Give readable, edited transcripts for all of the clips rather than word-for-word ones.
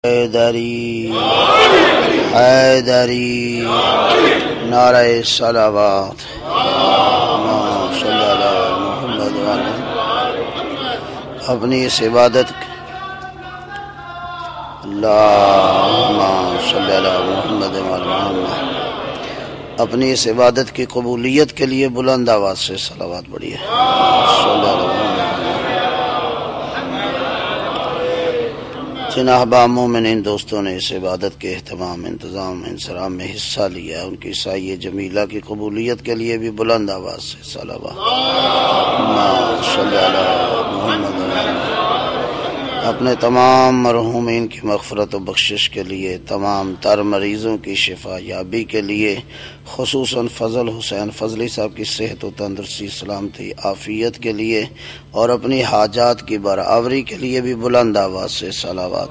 حیدری حیدری نعرہ صلوات اللہم صلی علی محمد وعلی اپنی اس عبادت اللہم صلی علی محمد وعلی محمد اپنی اس عبادت کی قبولیت کے لیے بلند آواز سے صلوات پڑھیے صلی علی محمد۔ جن احباب مومنین دوستوں نے اس عبادت کے اہتمام، انتظام، انصرام میں حصہ لیا، ان کی سعی جمیلہ کی قبولیت کے لیے بھی بلند آواز سے صلوات اللہم صلی علی محمد وعلی محمد۔ اپنے تمام مرحومین کی مغفرت و بخشش کے لیے، تمام تر مریضوں کی شفا یابی کے لیے، خصوصاً فضل حسین فضلی صاحب کی صحت و تندرستی، سلامتی، عافیت کے لیے اور اپنی حاجات کی برآوری کے لیے بھی بلند آواز سے صلوات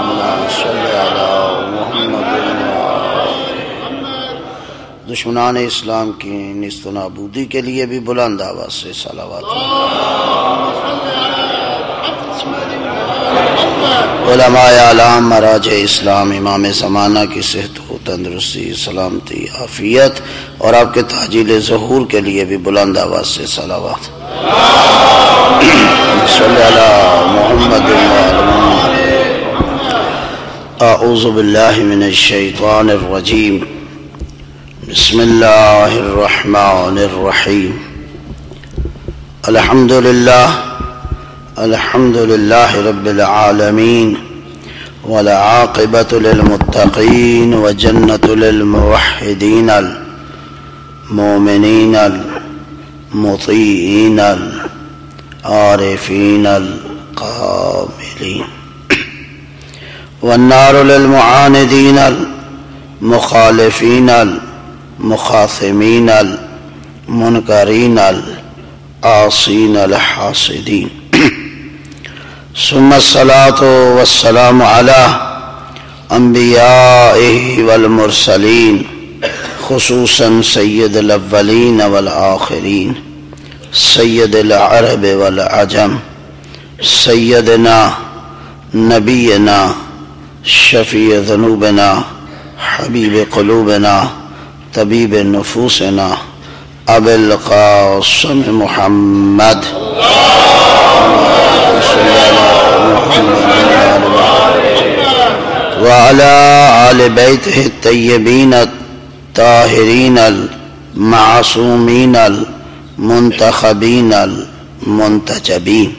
اللہم صلی علی محمد۔ دشمنان اسلام کی نیست و نابودی کے لیے بھی بلند آواز سے صلوات۔ علماء اعلام، مراجع اسلام، امام زمانہ کی صحت و تندرستی، سلامتی، عافیت اور آپ کے تحجیل ظہور کے لیے بھی بلند آواز سے صلوات صلی علی محمد وعلی محمد۔ اعوذ باللہ من الشیطان الرجیم، بسم اللہ الرحمن الرحیم۔ الحمد للہ رب العالمین، والعاقبۃ للمتقین، وجنۃ للموحدین المؤمنین المطیعین العارفین القاملین، والنار للمعاندین المخالفین المخاصمین المنکرین العاصین الحاسدین۔ ثم الصلاة والسلام على انبیائه والمرسلین، خصوصاً سید الاولین والآخرین، سید العرب والعجم، سیدنا نبینا شفیع ذنوبنا، حبیب قلوبنا، طبیب نفوسنا، ابی القاسم محمد وعلى آل بیتہ الطیبین الطاہرین المعصومین المنتخبین المنتجبین،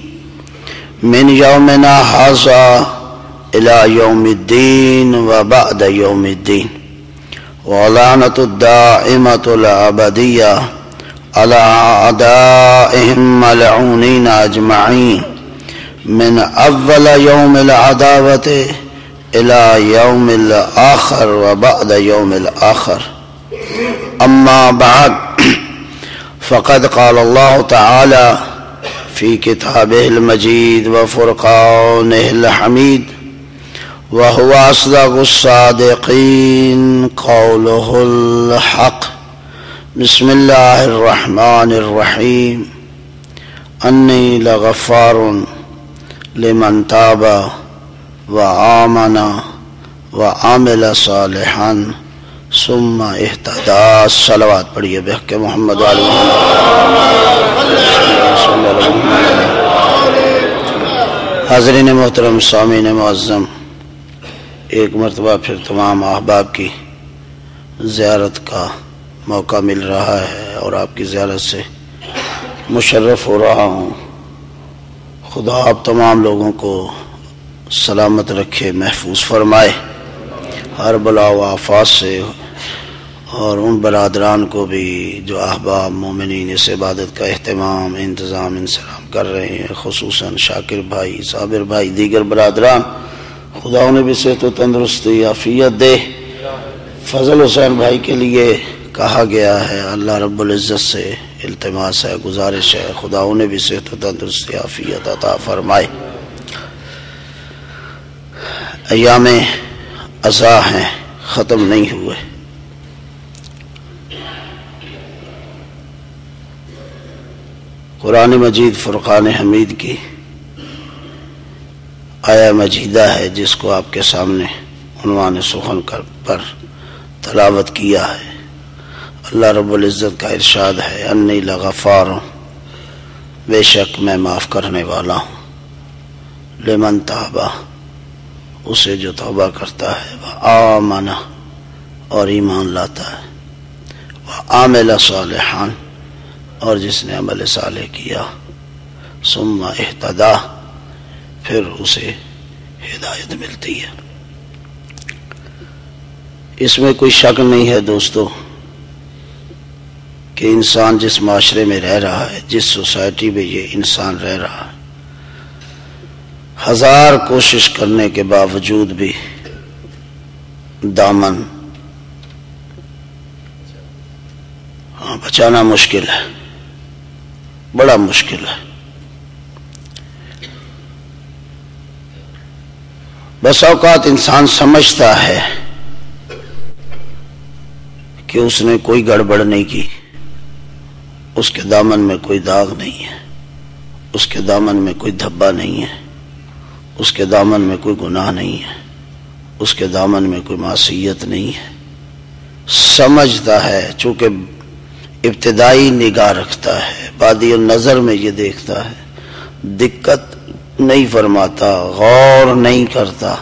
من یومنا ھذا الی یوم الدین وبعد یوم الدین، ولعنۃ الدائمۃ الابدیہ علی اعدائہم ملعونین اجمعین، من اول یوم العداوۃ الى یوم الآخر وبعد یوم الآخر۔ اما بعد، فقد قال اللہ تعالی فی کتابہ المجید وفرقانہ الحمید، وهو اصدق الصادقین قولہ الحق۔ بسم اللہ الرحمن الرحیم، انی لغفار لمن تاب وآمن وعمل صالحا ثم اہتدى۔ صلوات پڑھیے بحق محمد وعلی محمد۔ حاضرین محترم، سامعین معظم، ایک مرتبہ پھر تمام احباب کی زیارت کا موقع مل رہا ہے اور آپ کی زیارت سے مشرف ہو رہا ہوں۔ خدا آپ تمام لوگوں کو سلامت رکھے، محفوظ فرمائے ہر بلا و آفات سے، اور ان برادران کو بھی جو احباب مومنین اس عبادت کا اہتمام، انتظام، انصرام کر رہے ہیں، خصوصاً شاکر بھائی، صابر بھائی، دیگر برادران، خدا انہیں بھی صحت و تندرستی، عافیت دے۔ فضل حسین بھائی کے لیے کہا گیا ہے، اللہ رب العزت سے التماس ہے، گزارش ہے، خدا انہیں بھی صحت و تندرستی، عافیت عطا فرمائے۔ ایام عزا ہیں، ختم نہیں ہوئے۔ قرآن مجید فرقان حمید کی آیا مجیدہ ہے جس کو آپ کے سامنے عنوان سخن پر تلاوت کیا ہے۔ اللہ رب العزت کا ارشاد ہے انی لغفار، بے شک میں معاف کرنے والا ہوں، لمن تابا، اسے جو توبہ کرتا ہے، وآمن، اور ایمان لاتا ہے، وعمل صالحا، اور جس نے عمل صالح کیا، ثم اہتدی، پھر اسے ہدایت ملتی ہے۔ اس میں کوئی شک نہیں ہے دوستو کہ انسان جس معاشرے میں رہ رہا ہے، جس سوسائٹی میں یہ انسان رہ رہا ہے، ہزار کوشش کرنے کے باوجود بھی دامن بچانا مشکل ہے، بڑا مشکل ہے۔ بس اوقات انسان سمجھتا ہے کہ اس نے کوئی گڑبڑ نہیں کی، اس کے دامن میں کوئی داغ نہیں ہے، اس کے دامن میں کوئی دھبا نہیں ہے، اس کے دامن میں کوئی گناہ نہیں ہے، اس کے دامن میں کوئی معصیت نہیں ہے۔ سمجھتا ہے، چونکہ ابتدائی نگاہ رکھتا ہے، بادی النظر میں یہ دیکھتا ہے، دقت نہیں فرماتا، غور نہیں کرتا،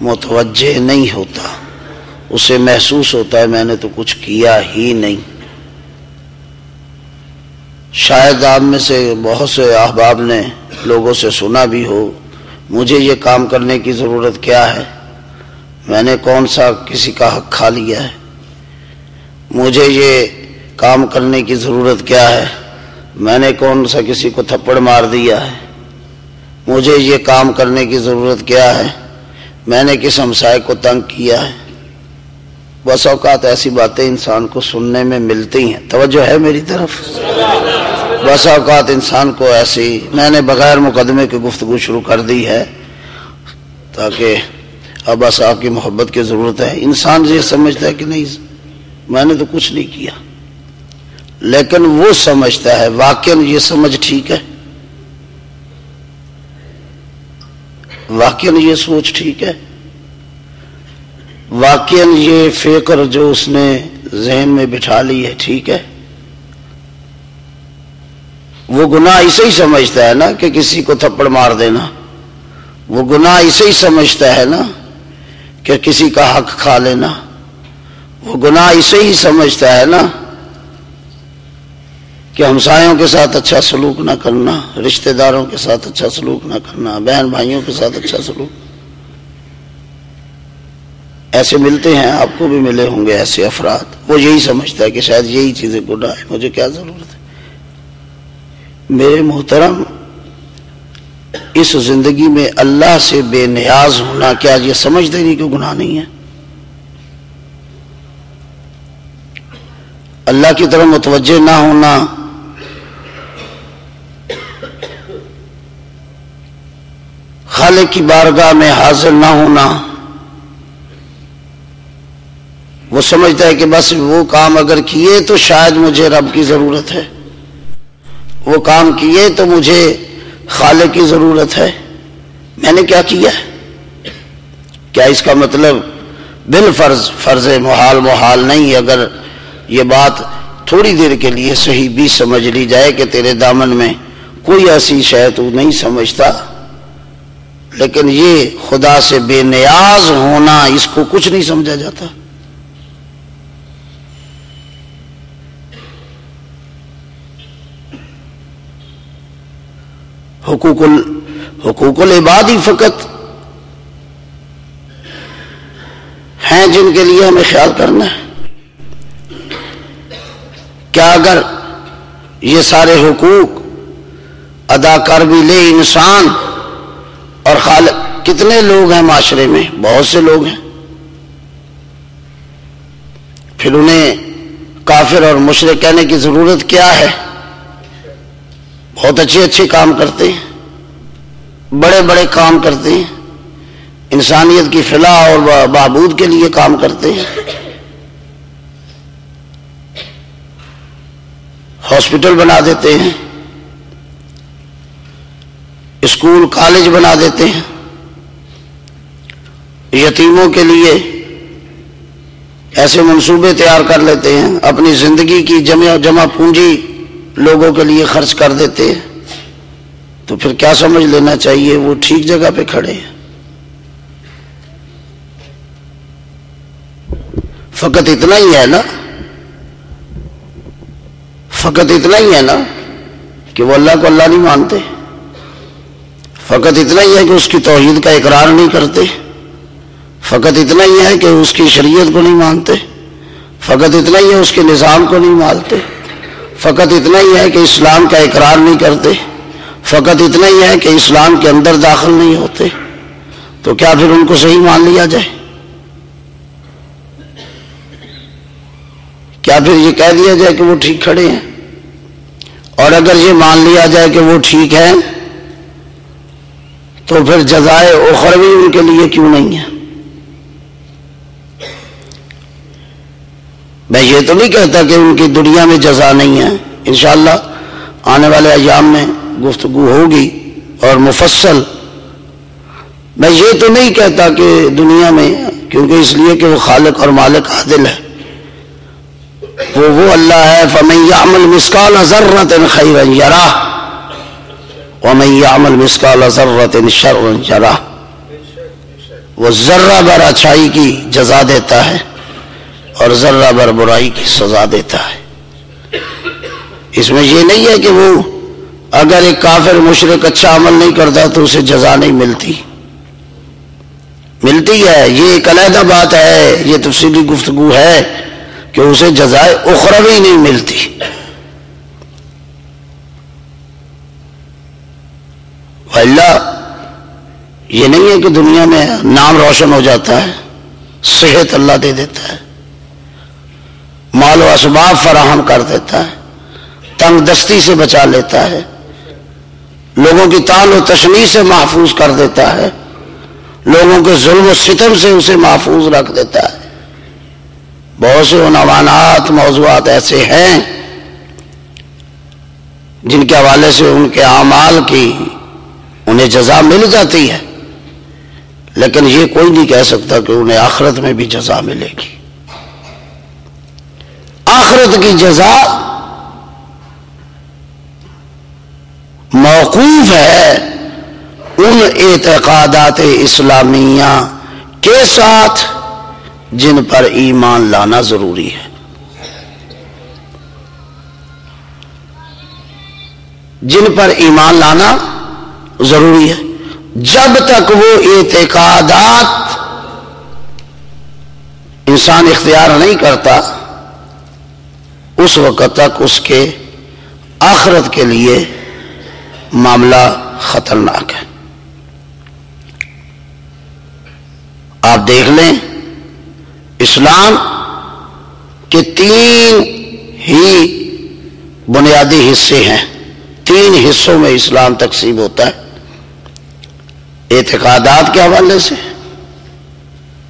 متوجہ نہیں ہوتا، اسے محسوس ہوتا ہے میں نے تو کچھ کیا ہی نہیں۔ شاید آپ میں سے بہت سے احباب نے لوگوں سے سنا بھی ہو، مجھے یہ کام کرنے کی ضرورت کیا ہے، میں نے کون سا کسی کا حق کھا لیا ہے، مجھے یہ کام کرنے کی ضرورت کیا ہے، میں نے کون سا کسی کو تھپڑ مار دیا ہے، مجھے یہ کام کرنے کی ضرورت کیا ہے، میں نے کس ہمسائے کو تنگ کیا ہے۔ بس اوقات ایسی باتیں انسان کو سننے میں ملتی ہیں، توجہ ہے میری طرف؟ بس اوقات انسان کو ایسی، میں نے بغیر مقدمے کی گفتگو شروع کر دی ہے تاکہ ابا صاحب کی محبت کی ضرورت ہے۔ انسان یہ سمجھتا ہے کہ نہیں میں نے تو کچھ نہیں کیا، لیکن وہ سمجھتا ہے واقعاً یہ سمجھ ٹھیک ہے، واقعاً یہ سوچ ٹھیک ہے، واقعاً یہ فکر جو اس نے ذہن میں بٹھا لی ہے ٹھیک ہے۔ وہ گناہ اسے ہی سمجھتا ہے نا کہ کسی کو تھپڑ مار دینا، وہ گناہ اسے ہی سمجھتا ہے نا کہ کسی کا حق کھا لینا، وہ گناہ اسے ہی سمجھتا ہے نا کہ ہمسایوں کے ساتھ اچھا سلوک نہ کرنا، رشتہ داروں کے ساتھ اچھا سلوک نہ کرنا، بہن بھائیوں کے ساتھ اچھا سلوک۔ ایسے ملتے ہیں، آپ کو بھی ملے ہوں گے ایسے افراد، وہ یہی سمجھتا ہے کہ شاید یہی چیزیں گناہ ہے، مجھے کیا ضرورت ہے۔ میرے محترم، اس زندگی میں اللہ سے بے نیاز ہونا کیا یہ سمجھتے نہیں کہ گناہ نہیں ہے؟ اللہ کی طرف متوجہ نہ ہونا خالق کی بارگاہ میں حاضر نہ ہونا، وہ سمجھتا ہے کہ بس وہ کام اگر کیے تو شاید مجھے رب کی ضرورت ہے، وہ کام کیے تو مجھے خالق کی ضرورت ہے۔ میں نے کیا کیا ہے؟ کیا اس کا مطلب بالفرض فرض محال محال نہیں؟ اگر یہ بات تھوڑی دیر کے لیے صحیح بھی سمجھ لی جائے کہ تیرے دامن میں کوئی ایسی شے تو نہیں سمجھتا، لیکن یہ خدا سے بے نیاز ہونا، اس کو کچھ نہیں سمجھا جاتا۔ حقوق العباد ہی فقط ہیں جن کے لیے ہمیں خیال کرنا ہے۔ کیا اگر یہ سارے حقوق ادا کر بھی لے انسان اور خالق، کتنے لوگ ہیں معاشرے میں؟ بہت سے لوگ ہیں، پھر انہیں کافر اور مشرک کہنے کی ضرورت کیا ہے؟ بہت اچھے اچھے کام کرتے ہیں، بڑے بڑے کام کرتے ہیں، انسانیت کی فلاح اور بہبود کے لیے کام کرتے ہیں، ہاسپٹل بنا دیتے ہیں، اسکول کالج بنا دیتے ہیں، یتیموں کے لیے ایسے منصوبے تیار کر لیتے ہیں، اپنی زندگی کی جمع پونجی لوگوں کے لیے خرچ کر دیتے ہیں، تو پھر کیا سمجھ لینا چاہیے وہ ٹھیک جگہ پہ کھڑے ہیں۔ فقط اتنا ہی ہے نا، فقط اتنا ہی ہے نا کہ وہ اللہ کو اللہ نہیں مانتے، فقط اتنا ہی ہے کہ اس کی توحید کا اقرار نہیں کرتے، فقط اتنا ہی ہے کہ اس کی شریعت کو نہیں مانتے، فقط اتنا ہی ہے اس کے نظام کو نہیں مانتے، فقط اتنا ہی ہے کہ اسلام کا اقرار نہیں کرتے، فقط اتنا ہی ہے کہ اسلام کے اندر داخل نہیں ہوتے، تو کیا پھر ان کو صحیح مان لیا جائے؟ کیا پھر یہ کہہ دیا جائے کہ وہ ٹھیک کھڑے ہیں؟ اور اگر یہ مان لیا جائے کہ وہ ٹھیک ہے تو پھر جزائے اخروی ان کے لیے کیوں نہیں ہے؟ میں یہ تو نہیں کہتا کہ ان کی دنیا میں جزا نہیں ہے، انشاءاللہ آنے والے ایام میں گفتگو ہوگی اور مفصل۔ میں یہ تو نہیں کہتا کہ دنیا میں، کیونکہ اس لیے کہ وہ خالق اور مالک عادل ہے، وہ اللہ ہے، فَمَن يَعْمَلْ مِثْقَالَ ذَرَّةٍ خَيْرًا يَرَهُ وَمَن يَعْمَلْ مِثْقَالَ ذَرَّةٍ شَرًّا يَرَهُ۔ وہ ذرہ بھر اچھائی کی جزا دیتا ہے اور ذرہ بھر برائی کی سزا دیتا ہے۔ اس میں یہ نہیں ہے کہ وہ اگر ایک کافر مشرک اچھا عمل نہیں کرتا تو اسے جزا نہیں ملتی، ملتی ہے، یہ ایک علیحدہ بات ہے، یہ تفصیلی گفتگو ہے کہ اسے جزائے اخروی نہیں ملتی۔ واللہ یہ نہیں ہے کہ دنیا میں نام روشن ہو جاتا ہے، صحت اللہ دے دیتا ہے، مال و اسباب فراہم کر دیتا ہے، تنگ دستی سے بچا لیتا ہے، لوگوں کی طعن و تشنیع سے محفوظ کر دیتا ہے، لوگوں کے ظلم و ستم سے اسے محفوظ رکھ دیتا ہے۔ بہت سے عنوانات، موضوعات ایسے ہیں جن کے حوالے سے ان کے اعمال کی انہیں جزا مل جاتی ہے، لیکن یہ کوئی نہیں کہہ سکتا کہ انہیں آخرت میں بھی جزا ملے گی۔ آخرت کی جزا موقوف ہے ان اعتقادات اسلامیہ کے ساتھ جن پر ایمان لانا ضروری ہے۔ جن پر ایمان لانا ضروری ہے، جب تک وہ اعتقادات انسان اختیار نہیں کرتا اس وقت تک اس کے آخرت کے لیے معاملہ خطرناک ہے۔ آپ دیکھ لیں، اسلام کے 3 ہی بنیادی حصے ہیں، 3 حصوں میں اسلام تقسیم ہوتا ہے، اعتقادات کے حوالے سے،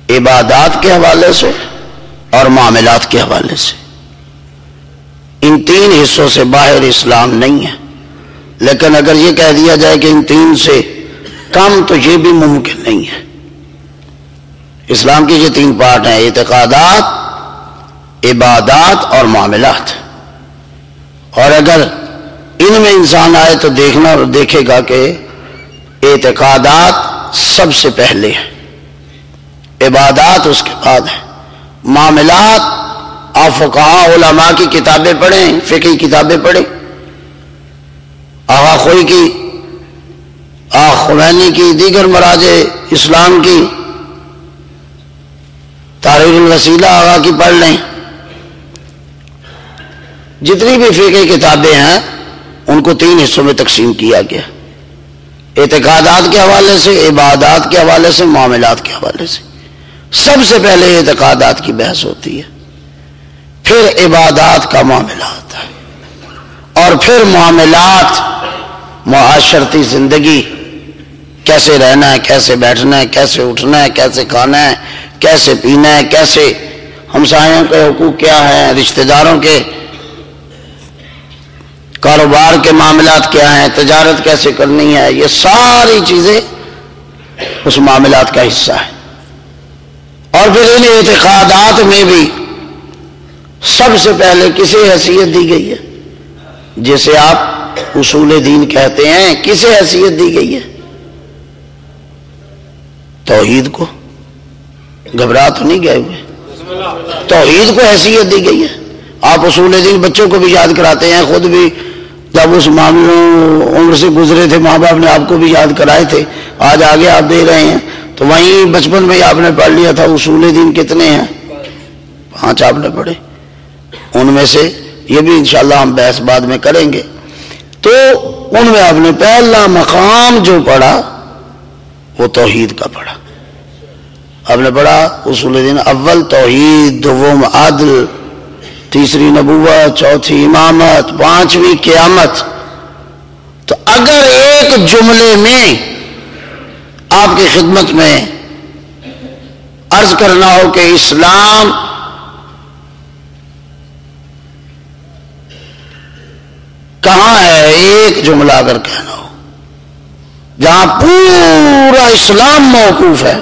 عبادات کے حوالے سے اور معاملات کے حوالے سے۔ ان 3 حصوں سے باہر اسلام نہیں ہے، لیکن اگر یہ کہہ دیا جائے کہ ان 3 سے کم تو یہ بھی ممکن نہیں ہے۔ اسلام کے یہ 3 پارٹ ہیں، اعتقادات، عبادات اور معاملات، اور اگر ان میں انسان آئے تو دیکھے گا کہ اعتقادات سب سے پہلے ہیں، عبادات اس کے بعد ہے، معاملات آپ فقہاء علماء کی کتابیں پڑھیں، فقہی کتابیں پڑھیں، آغا خوئی کی، آغا خمینی کی، دیگر مراجع اسلام کی، تحریر الوسیلہ آغا کی پڑھ لیں، جتنی بھی فقہی کتابیں ہیں ان کو 3 حصوں میں تقسیم کیا گیا، اعتقادات کے حوالے سے، عبادات کے حوالے سے، معاملات کے حوالے سے۔ سب سے پہلے اعتقادات کی بحث ہوتی ہے، پھر عبادات کا معاملہ آتا ہے، اور پھر معاملات، معاشرتی زندگی، کیسے رہنا ہے، کیسے بیٹھنا ہے، کیسے اٹھنا ہے، کیسے کھانا ہے، کیسے پینا ہے، کیسے ہمسایوں کے حقوق کیا ہیں، رشتہ داروں کے، کاروبار کے معاملات کیا ہیں، تجارت کیسے کرنی ہے، یہ ساری چیزیں اس معاملات کا حصہ ہے۔ اور پھر ان اعتقادات میں بھی سب سے پہلے کسے حیثیت دی گئی ہے؟ جسے آپ اصول دین کہتے ہیں، کسے حیثیت دی گئی ہے؟ توحید کو۔ گھبرا تو نہیں گئے ہوئے؟ توحید کو حیثیت دی گئی ہے۔ آپ اصول دین بچوں کو بھی یاد کراتے ہیں، خود بھی جب اس معاملوں عمر سے گزرے تھے ماں باپ نے آپ کو بھی یاد کرائے تھے، آج آگے آپ دے رہے ہیں، تو وہیں بچپن میں آپ نے پڑھ لیا تھا۔ اصول دین کتنے ہیں؟ 5 آپ نے پڑھے، ان میں سے یہ بھی انشاءاللہ ہم بحث بعد میں کریں گے۔ تو ان میں آپ نے پہلا مقام جو پڑھا وہ توحید کا پڑھا۔ آپ نے پڑھا اصول دین، اول توحید، دوم عدل، تیسری نبوت، چوتھی امامت، پانچویں قیامت۔ تو اگر ایک جملے میں آپ کی خدمت میں عرض کرنا ہو کہ اسلام کہاں ہے، ایک جملہ اگر کہنا ہو جہاں پورا اسلام موقوف ہے،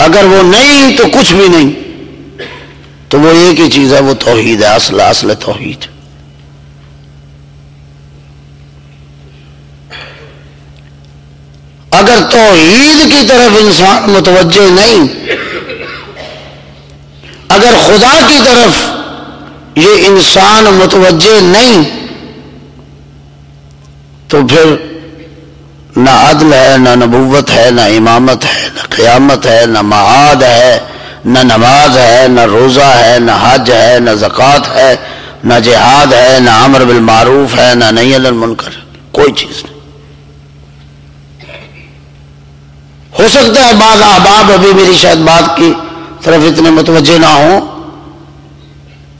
اگر وہ نہیں تو کچھ بھی نہیں، تو وہ ایک ہی چیز ہے، وہ توحید ہے، اصل توحید۔ اگر توحید کی طرف انسان متوجہ نہیں، اگر خدا کی طرف یہ انسان متوجہ نہیں، تو پھر نہ عدل ہے، نہ نبوت ہے، نہ امامت ہے، نہ قیامت ہے، نہ معاد ہے، نہ نماز ہے، نہ روزہ ہے، نہ حج ہے، نہ زکوٰۃ ہے، نہ جہاد ہے، نہ امر بالمعروف ہے، نہ نہی عن المنکر، کوئی چیز نہیں۔ ہو سکتا ہے بعض احباب ابھی میری شاید بات کی طرف اتنے متوجہ نہ ہوں،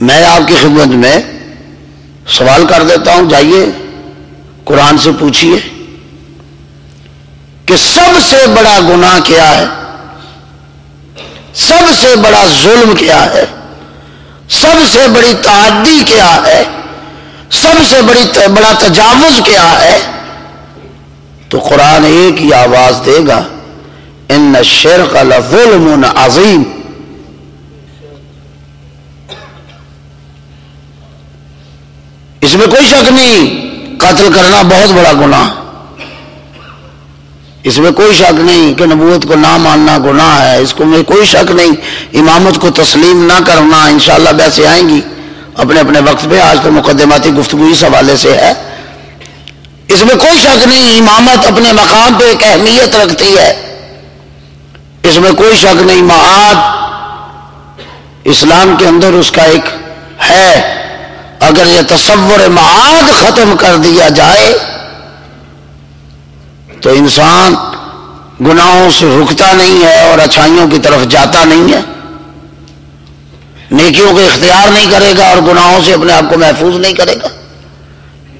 میں آپ کی خدمت میں سوال کر دیتا ہوں، جائیے قرآن سے پوچھیے کہ سب سے بڑا گناہ کیا ہے، سب سے بڑا ظلم کیا ہے، سب سے بڑی تعدی کیا ہے، سب سے بڑا تجاوز کیا ہے؟ تو قرآن ایک ہی آواز دے گا، ان الشرک لظلم عظیم۔ اس میں کوئی شک نہیں، قتل کرنا بہت بڑا گناہ، اس میں کوئی شک نہیں کہ نبوت کو نہ ماننا گناہ ہے، اس میں کوئی شک نہیں امامت کو تسلیم نہ کرنا، انشاءاللہ بحثیں آئیں گی اپنے اپنے وقت پہ، آج تو مقدماتی گفتگو اس حوالے سے ہے۔ اس میں کوئی شک نہیں امامت اپنے مقام پہ ایک اہمیت رکھتی ہے، اس میں کوئی شک نہیں معاد اسلام کے اندر اس کا ایک ہے۔ اگر یہ تصور معاد ختم کر دیا جائے تو انسان گناہوں سے رکتا نہیں ہے اور اچھائیوں کی طرف جاتا نہیں ہے، نیکیوں کو اختیار نہیں کرے گا اور گناہوں سے اپنے آپ کو محفوظ نہیں کرے گا،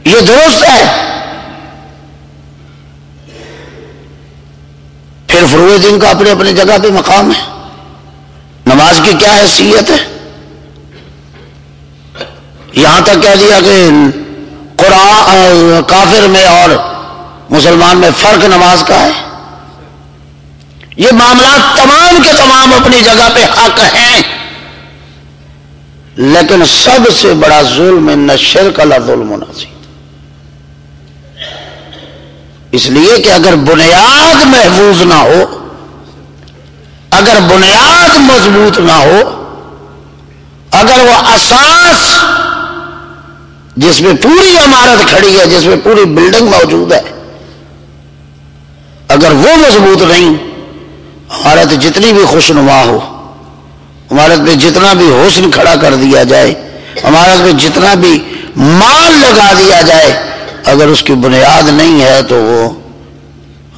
یہ درست ہے۔ پھر فروع دین کا اپنے اپنی جگہ پہ مقام ہے، نماز کی کیا حیثیت ہے؟ یہاں تک کہہ دیا کہ قرآن کافر میں اور مسلمان میں فرق نماز کا ہے۔ یہ معاملات تمام کے تمام اپنی جگہ پہ حق ہیں، لیکن سب سے بڑا ظلم ان الشرک لظلم عظیم، اس لیے کہ اگر بنیاد محفوظ نہ ہو، اگر بنیاد مضبوط نہ ہو، اگر وہ اساس جس میں پوری عمارت کھڑی ہے، جس میں پوری بلڈنگ موجود ہے، اگر وہ مضبوط نہیں، عمارت جتنی بھی خوشنما ہو، عمارت میں جتنا بھی حسن کھڑا کر دیا جائے، عمارت میں جتنا بھی مال لگا دیا جائے، اگر اس کی بنیاد نہیں ہے تو وہ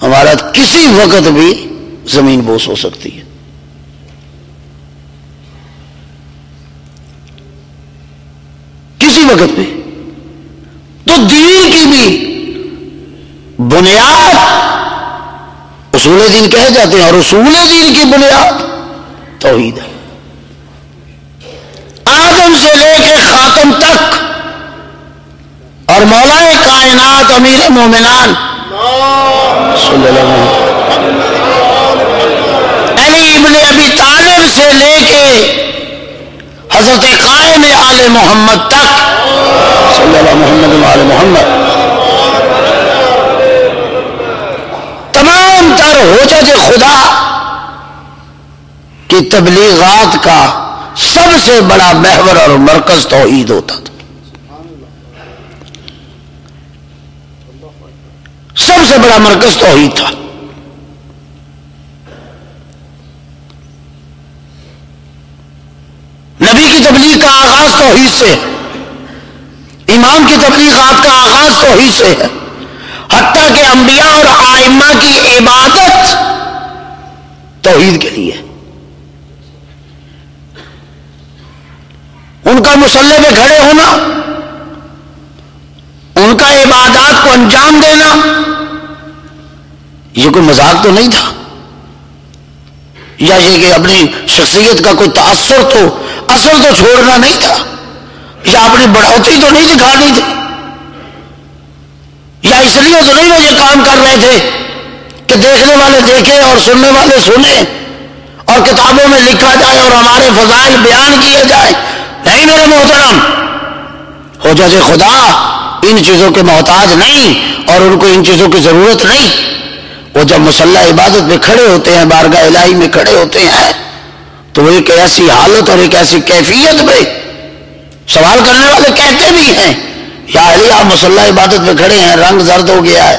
عمارت کسی وقت بھی زمین بوس ہو سکتی ہے۔ کسی وقت بھی۔ تو دین کی بھی بنیاد اصول دین کہے جاتے ہیں، اور اصول دین کی بنیاد توحید ہے۔ آدم سے لے کے خاتم تک، اور مولا کائنات امیر مومنان صلی اللہ علیہ وسلم علی ابن ابی طالب سے لے کے حضرت قائم آل محمد تک صلی اللہ محمد وآل محمد تمام تر حجج خدا کی تبلیغات کا سب سے بڑا محور اور مرکز توحید ہوتا تھا. سب سے بڑا مرکز توحید تھا. نبی کی تبلیغ کا آغاز توحید سے، امام کی تبلیغات کا آغاز توحید سے ہے. حتیٰ کہ انبیاء اور ائمہ کی عبادت توحید کے لیے، ان کا مصلی پہ کھڑے ہونا، ان کا عبادات کو انجام دینا، یہ کوئی مذاق تو نہیں تھا، یا یہ کہ اپنی شخصیت کا کوئی تاثر تو اثر تو چھوڑنا نہیں تھا، یا اپنی بڑھوتی تو نہیں دکھانی تھی، یا اس لیے تو نہیں وہ یہ کام کر رہے تھے کہ دیکھنے والے دیکھیں اور سننے والے سنیں اور کتابوں میں لکھا جائے اور ہمارے فضائل بیان کیے جائے. نہیں میرے محترم، حجج خدا ان چیزوں کے محتاج نہیں اور ان کو ان چیزوں کی ضرورت نہیں. وہ جب مصلی عبادت میں کھڑے ہوتے ہیں، بارگاہ الہی میں کھڑے ہوتے ہیں، تو وہ ایک ایسی حالت اور ایک ایسی کیفیت میں سوال کرنے والے کہتے بھی ہیں یا علی آپ مصلی عبادت میں کھڑے ہیں، رنگ زرد ہو گیا ہے،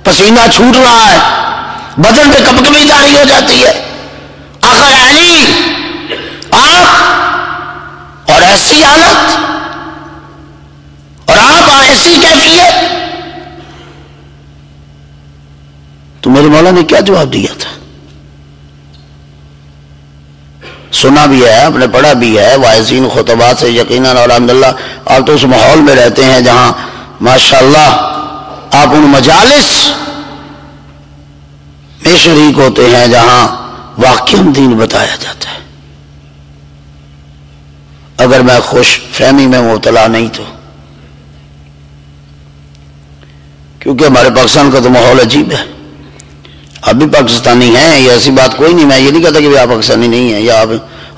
پسینہ چھوٹ رہا ہے، بدن پہ کپکپی جاری ہو جاتی ہے، آقا علی آپ اور ایسی حالت اور آپ ایسی کیفیت. تو میرے مولا نے کیا جواب دیا تھا؟ سنا بھی ہے، آپ نے پڑھا بھی ہے واعظین خطبات سے یقیناً، اور الحمدللہ آپ تو اس ماحول میں رہتے ہیں جہاں ماشاءاللہ آپ ان مجالس میں شریک ہوتے ہیں جہاں واقعی دین بتایا جاتا ہے. اگر میں خوش فہمی میں مبتلا نہیں تو، کیونکہ ہمارے پاکستان کا تو ماحول عجیب ہے. آپ بھی پاکستانی ہیں، یہ ایسی بات کوئی نہیں، میں یہ نہیں کہتا کہ آپ پاکستانی نہیں ہیں، یا آپ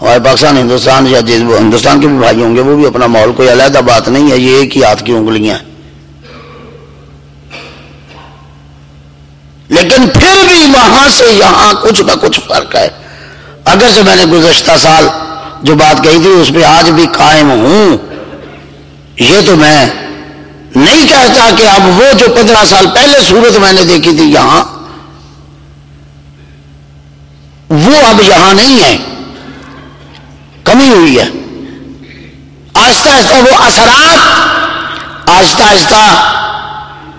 ہمارے پاکستان ہندوستان یا ہندوستان کے بھی بھائی ہوں گے، وہ بھی اپنا ماحول، کوئی علیحدہ بات نہیں ہے، یہ ایک ہی ہاتھ کی انگلیاں ہیں. لیکن پھر بھی وہاں سے یہاں کچھ نہ کچھ فرق ہے. اگر سے میں نے گزشتہ سال جو بات کہی تھی اس پہ آج بھی قائم ہوں. یہ تو میں نہیں کہتا کہ اب وہ جو 15 سال پہلے صورت میں نے دیکھی تھی یہاں، وہ اب یہاں نہیں ہے، کمی ہوئی ہے. آہستہ آہستہ وہ اثرات، آہستہ آہستہ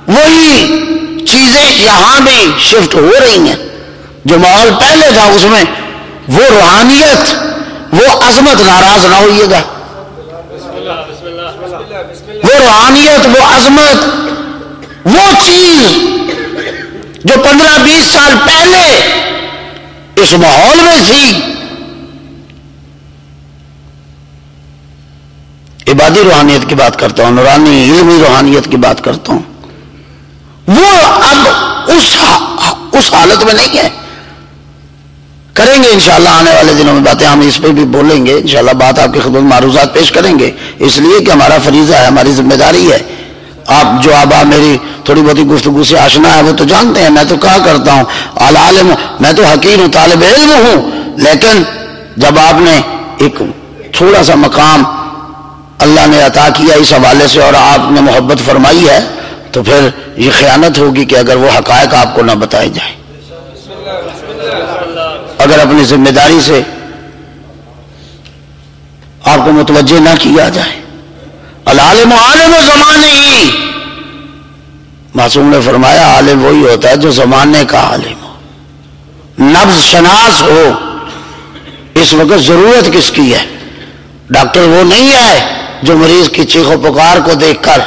وہی چیزیں یہاں بھی شفٹ ہو رہی ہیں. جو ماحول پہلے تھا اس میں وہ روحانیت، وہ عظمت، ناراض نہ ہوئیے گا، وہ روحانیت، وہ عظمت، وہ چیز جو 15-20 سال پہلے اس ماحول میں تھی، عبادی روحانیت کی بات کرتا ہوں، نورانی علمی روحانیت کی بات کرتا ہوں، وہ اب اس حالت میں نہیں ہے. کریں گے انشاءاللہ آنے والے دنوں میں باتیں، ہم اس پہ بھی بولیں گے انشاءاللہ، بات آپ کی خدمت معروضات پیش کریں گے، اس لیے کہ ہمارا فریضہ ہے، ہماری ذمہ داری ہے. آپ جو آبا میری تھوڑی بہت گفتگو سے آشنا ہے وہ تو جانتے ہیں، میں تو کہا کرتا ہوں العالم، میں تو حکیم ہوں، طالب علم ہوں، لیکن جب آپ نے ایک تھوڑا سا مقام اللہ نے عطا کیا اس حوالے سے اور آپ نے محبت فرمائی ہے، تو پھر یہ خیانت ہوگی کہ اگر وہ حقائق آپ کو نہ بتائے جائیں، اگر اپنی ذمہ داری سے آپ کو متوجہ نہ کیا جائے. العالم عالم زمانے ہی، معصوم نے فرمایا عالم وہی ہوتا ہے جو زمانے کا عالم ہو، نبض شناس ہو. اس وقت ضرورت کس کی ہے؟ ڈاکٹر وہ نہیں ہے جو مریض کی چیخ و پکار کو دیکھ کر،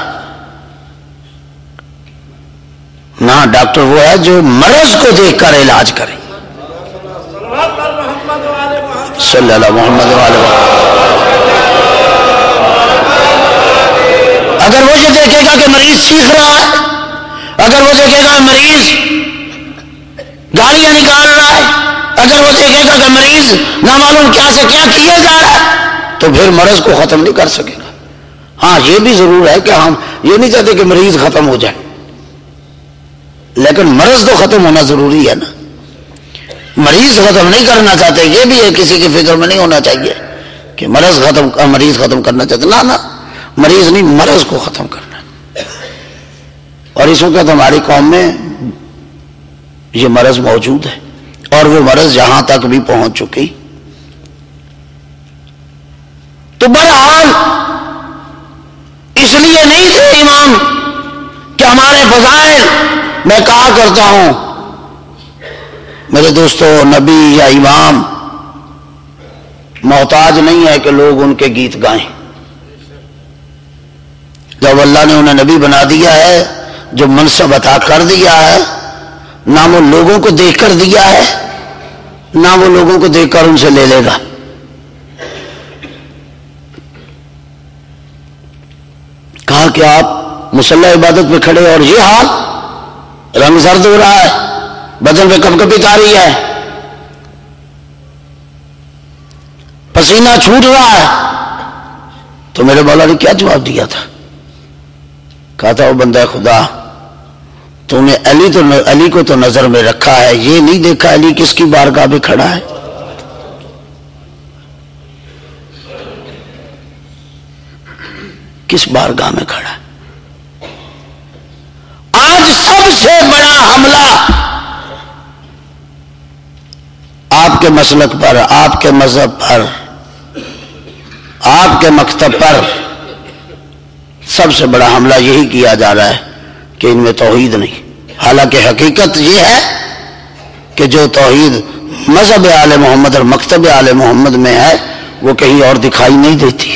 نہ ڈاکٹر وہ ہے جو مرض کو دیکھ کر علاج کرے. صلی اللہ محمد وعلیہ وسلم. اگر وہ یہ دیکھے گا کہ مریض چیخ رہا ہے، اگر وہ دیکھے گا مریض گالیاں نکال رہا ہے، اگر وہ دیکھے گا کہ مریض مریض نہ معلوم کیا سے کیا کیا جا رہا ہے تو پھر مرض کو ختم نہیں کر سکے گا۔ ہاں یہ بھی ضرور ہے کہ ہم یہ نہیں چاہتے کہ مریض ختم ہو جائے، لیکن مرض تو ختم ہونا ضروری ہے نا۔ مریض ختم نہیں کرنا چاہتے، یہ بھی ہے کسی کی فکر میں نہیں ہونا چاہیے کہ مریض ختم کرنا چاہتے، نہ مریض نہیں، مرض کو ختم کرنا۔ اور اس وقت ہماری قوم میں یہ مرض موجود ہے، اور وہ مرض یہاں تک بھی پہنچ چکی۔ تو بہرحال اس لیے نہیں تھے امام کہ ہمارے فضائل، میں کہا کرتا ہوں میرے دوستو، نبی یا امام محتاج نہیں ہے کہ لوگ ان کے گیت گائیں۔ جب اللہ نے انہیں نبی بنا دیا ہے، جو منصب عطا کر دیا ہے، نہ وہ لوگوں کو دیکھ کر دیا ہے، نہ وہ لوگوں کو دیکھ کر ان سے لے لے گا۔ کہا کہ آپ مصلی عبادت پہ کھڑے اور یہ حال، رنگ زرد ہو رہا ہے، بدن پہ کپکپی طاری ہے، پسینہ چھوٹ رہا ہے، تو میرے مولا نے کیا جواب دیا تھا؟ کہا تھا، وہ بندہ خدا، تو نے علی کو تو نظر میں رکھا ہے، یہ نہیں دیکھا علی کس کی بارگاہ میں کھڑا ہے؟ کس بارگاہ میں کھڑا ہے؟ آج سب سے بڑا حملہ آپ کے مسلک پر، آپ کے مذہب پر، آپ کے مکتب پر سب سے بڑا حملہ یہی کیا جا رہا ہے کہ ان میں توحید نہیں۔ حالانکہ حقیقت یہ ہے کہ جو توحید مذہب آل محمد اور مکتب آل محمد میں ہے وہ کہیں اور دکھائی نہیں دیتی،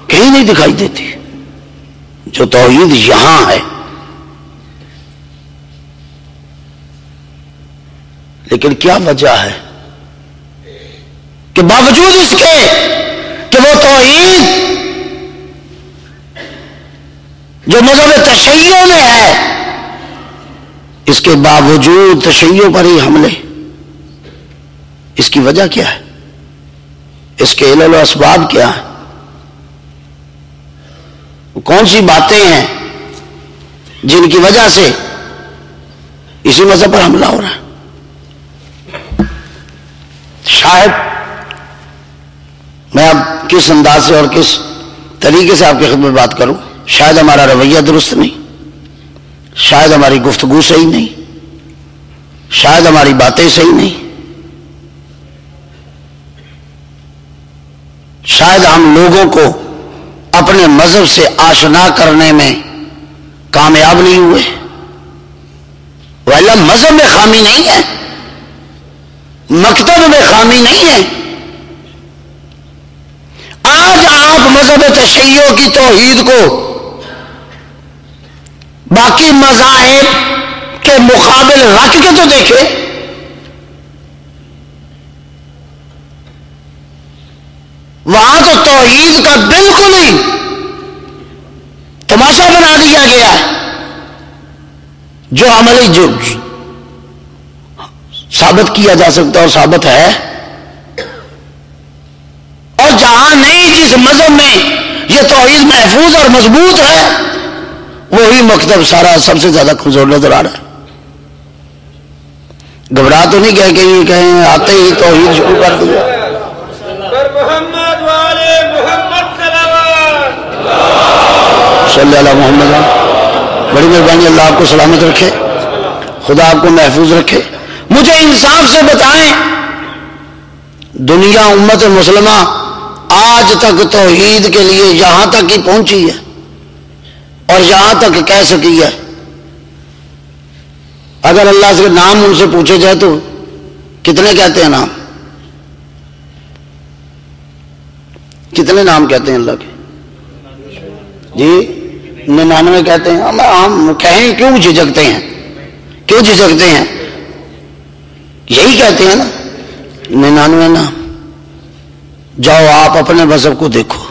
کہیں نہیں دکھائی دیتی۔ جو توحید یہاں ہے، لیکن کیا وجہ ہے کہ باوجود اس کے کہ وہ توحید جو مذہب تشیع میں ہے، اس کے باوجود تشیع پر ہی حملے، اس کی وجہ کیا ہے؟ اس کے علل و اسباب کیا ہیں؟ کون سی باتیں ہیں جن کی وجہ سے اسی مذہب پر حملہ ہو رہا ہے؟ شاید میں اب کس انداز سے اور کس طریقے سے آپ کی خدمت بات کروں، شاید ہمارا رویہ درست نہیں، شاید ہماری گفتگو صحیح نہیں، شاید ہماری باتیں صحیح نہیں، شاید ہم لوگوں کو اپنے مذہب سے آشنا کرنے میں کامیاب نہیں ہوئے۔ وَإِلَّا مذہب میں خامی نہیں ہے، مکتب میں خامی نہیں ہے۔ آج آپ مذہب تشیع کی توحید کو باقی مذاہب کے مقابل رکھ کے تو دیکھیں، وہاں تو توحید کا بالکل ہی تماشا بنا دیا گیا ہے، جو عملی جو ثابت کیا جا سکتا اور ثابت ہے، اور جہاں نہیں، جس مذہب میں یہ توحید محفوظ اور مضبوط ہے، وہی مکتب سارا سب سے زیادہ کمزور نظر آ رہا ہے۔ گھبرا تو نہیں گئے کہ یہ کہیں آتے ہی توحید شروع کر دیا؟ صلی اللہ محمد، بڑی مہربانی، اللہ آپ کو سلامت رکھے، خدا آپ کو محفوظ رکھے۔ مجھے انصاف سے بتائیں، دنیا امت مسلمہ آج تک توحید کے لیے یہاں تک ہی پہنچی ہے اور یہاں تک کہہ سکی ہے؟ اگر اللہ سے نام ان سے پوچھے جائے تو کتنے کہتے ہیں نام؟ کتنے نام کہتے ہیں اللہ کے؟ جی 99 کہتے ہیں۔ ہم کہیں کیوں جھجکتے ہیں؟ کیوں جھجکتے ہیں؟ یہی کہتے ہیں نا 99 نام۔ جاؤ آپ اپنے مذہب کو دیکھو،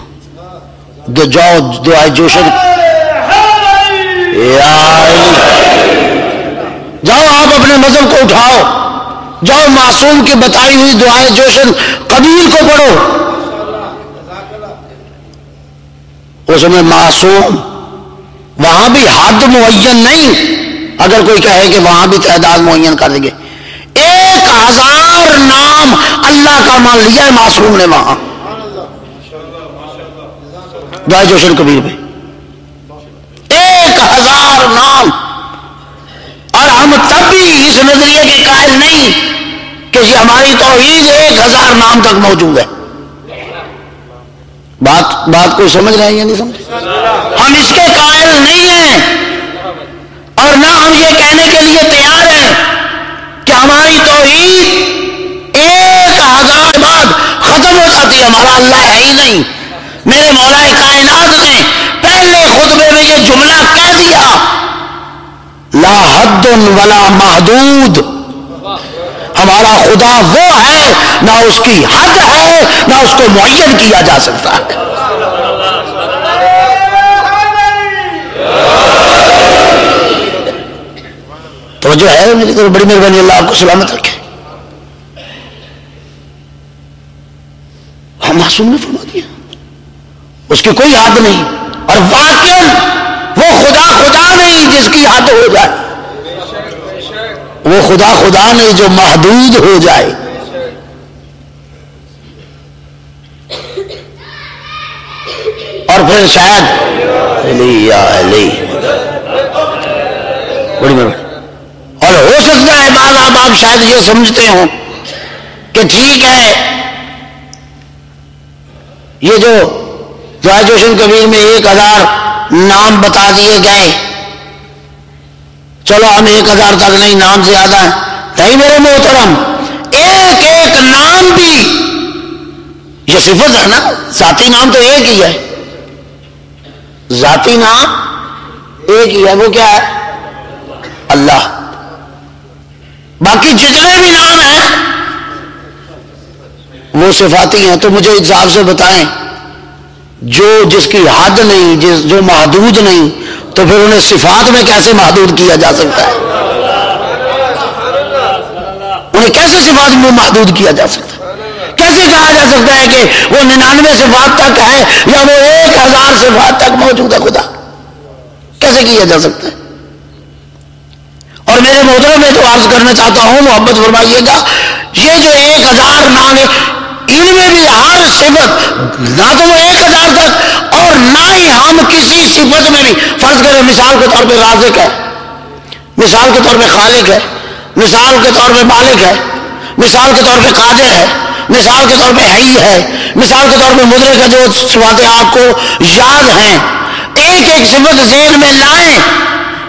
جاؤ دعائے جوشن، جاؤ آپ اپنے مذہب کو اٹھاؤ، جاؤ معصوم کی بتائی ہوئی دعائیں جوشن قبیل کو پڑھو، اس میں معصوم، وہاں بھی حد معین نہیں، اگر کوئی کہے کہ وہاں بھی تعداد معین کر دیں گے، 1000 نام اللہ کا مان لیا ہے معصوم نے وہاں دعائے جوشن قبیل میں، 1000 نام، اور ہم تب بھی اس نظریے کے قائل نہیں کہ یہ ہماری توحید 1000 نام تک موجود ہے۔ بات کوئی سمجھ رہے ہیں یا نہیں سمجھ؟ ہم اس کے قائل نہیں ہیں، اور نہ ہم یہ کہنے کے لیے تیار ہیں کہ ہماری توحید 1000 بعد ختم ہو جاتی ہے، ہمارا اللہ ہے ہی نہیں۔ میرے مولا کائنات نے پہلے خطبے میں یہ جملہ کہہ دیا، لا حد ولا محدود، ہمارا خدا وہ ہے نہ اس کی حد ہے نہ اس کو معین کیا جا سکتا ہے۔ توجہ ہے میری طرف؟ بڑی مہربانی، اللہ آپ کو سلامت رکھے۔ ہم معصوم نے فرما دیا، اس کی کوئی حد نہیں، اور واقعاً وہ خدا نہیں جس کی حد ہو جائے، وہ خدا نہیں جو محدود ہو جائے۔ اور پھر شاید علی بڑی مہربانی، اور ہو سکتا ہے بعض آپ شاید یہ سمجھتے ہوں کہ ٹھیک ہے، یہ جو دعائے جوشن قبیل میں 1000 نام بتا دیے گئے، چلو ہم 1000 تک نہیں، نام زیادہ ہیں، نہیں میرے محترم، ایک نام بھی یہ صفت ہے نا، ذاتی نام تو ایک ہی ہے، ذاتی نام ایک ہی ہے، وہ کیا ہے؟ اللہ۔ باقی جتنے بھی نام ہیں وہ صفاتی ہیں، تو مجھے انصاف سے بتائیں، جو جس کی حد نہیں، جو محدود نہیں، تو پھر انہیں صفات میں کیسے محدود کیا جا سکتا ہے؟ انہیں کیسے صفات میں محدود کیا جا سکتا ہے؟ کیسے کہا جا سکتا ہے کہ وہ 99 صفات تک ہے یا وہ 1000 صفات تک موجود ہے خدا؟ کیسے کیا جا سکتا ہے؟ اور میرے محترم میں تو عرض کرنا چاہتا ہوں، محبت فرمائیے گا، یہ جو 1000 نام ہے، ان میں بھی ہر صفت نہ تو وہ 1000 تک، اور نہ ہی ہم کسی صفت میں بھی، فرض کریں مثال کے طور پہ رازق ہے، مثال کے طور پہ خالق ہے، مثال کے طور پہ مالک ہے، مثال کے طور پہ قادر ہے، مثال کے طور پہ حی ہے، مثال کے طور پہ مدرک ہے، جو صفات آپ کو یاد ہیں، ایک صفت ذہن میں لائیں۔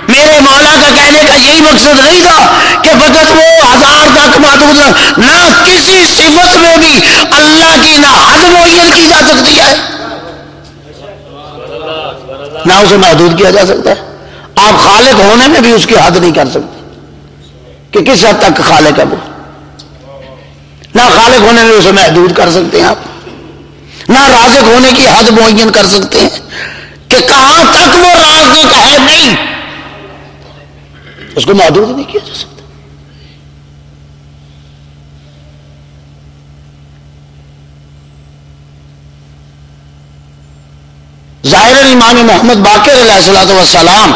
میرے مولا کا کہنے کا یہی مقصد نہیں تھا کہ فقط وہ 1000 تک محدود، نہ کسی صفت میں بھی اللہ کی نہ حد معین کی جا سکتی ہے نہ اسے محدود کیا جا سکتا ہے۔ آپ خالق ہونے میں بھی اس کی حد نہیں کر سکتے کہ کس حد تک خالق ہے وہ، نہ خالق ہونے میں اسے محدود کر سکتے ہیں آپ، نہ رازق ہونے کی حد معین کر سکتے ہیں کہ کہاں تک وہ رازق ہے، نہیں، اس کو محدود نہیں کیا جا سکتا۔ ظاہر امام محمد باقر علیہ الصلوۃ والسلام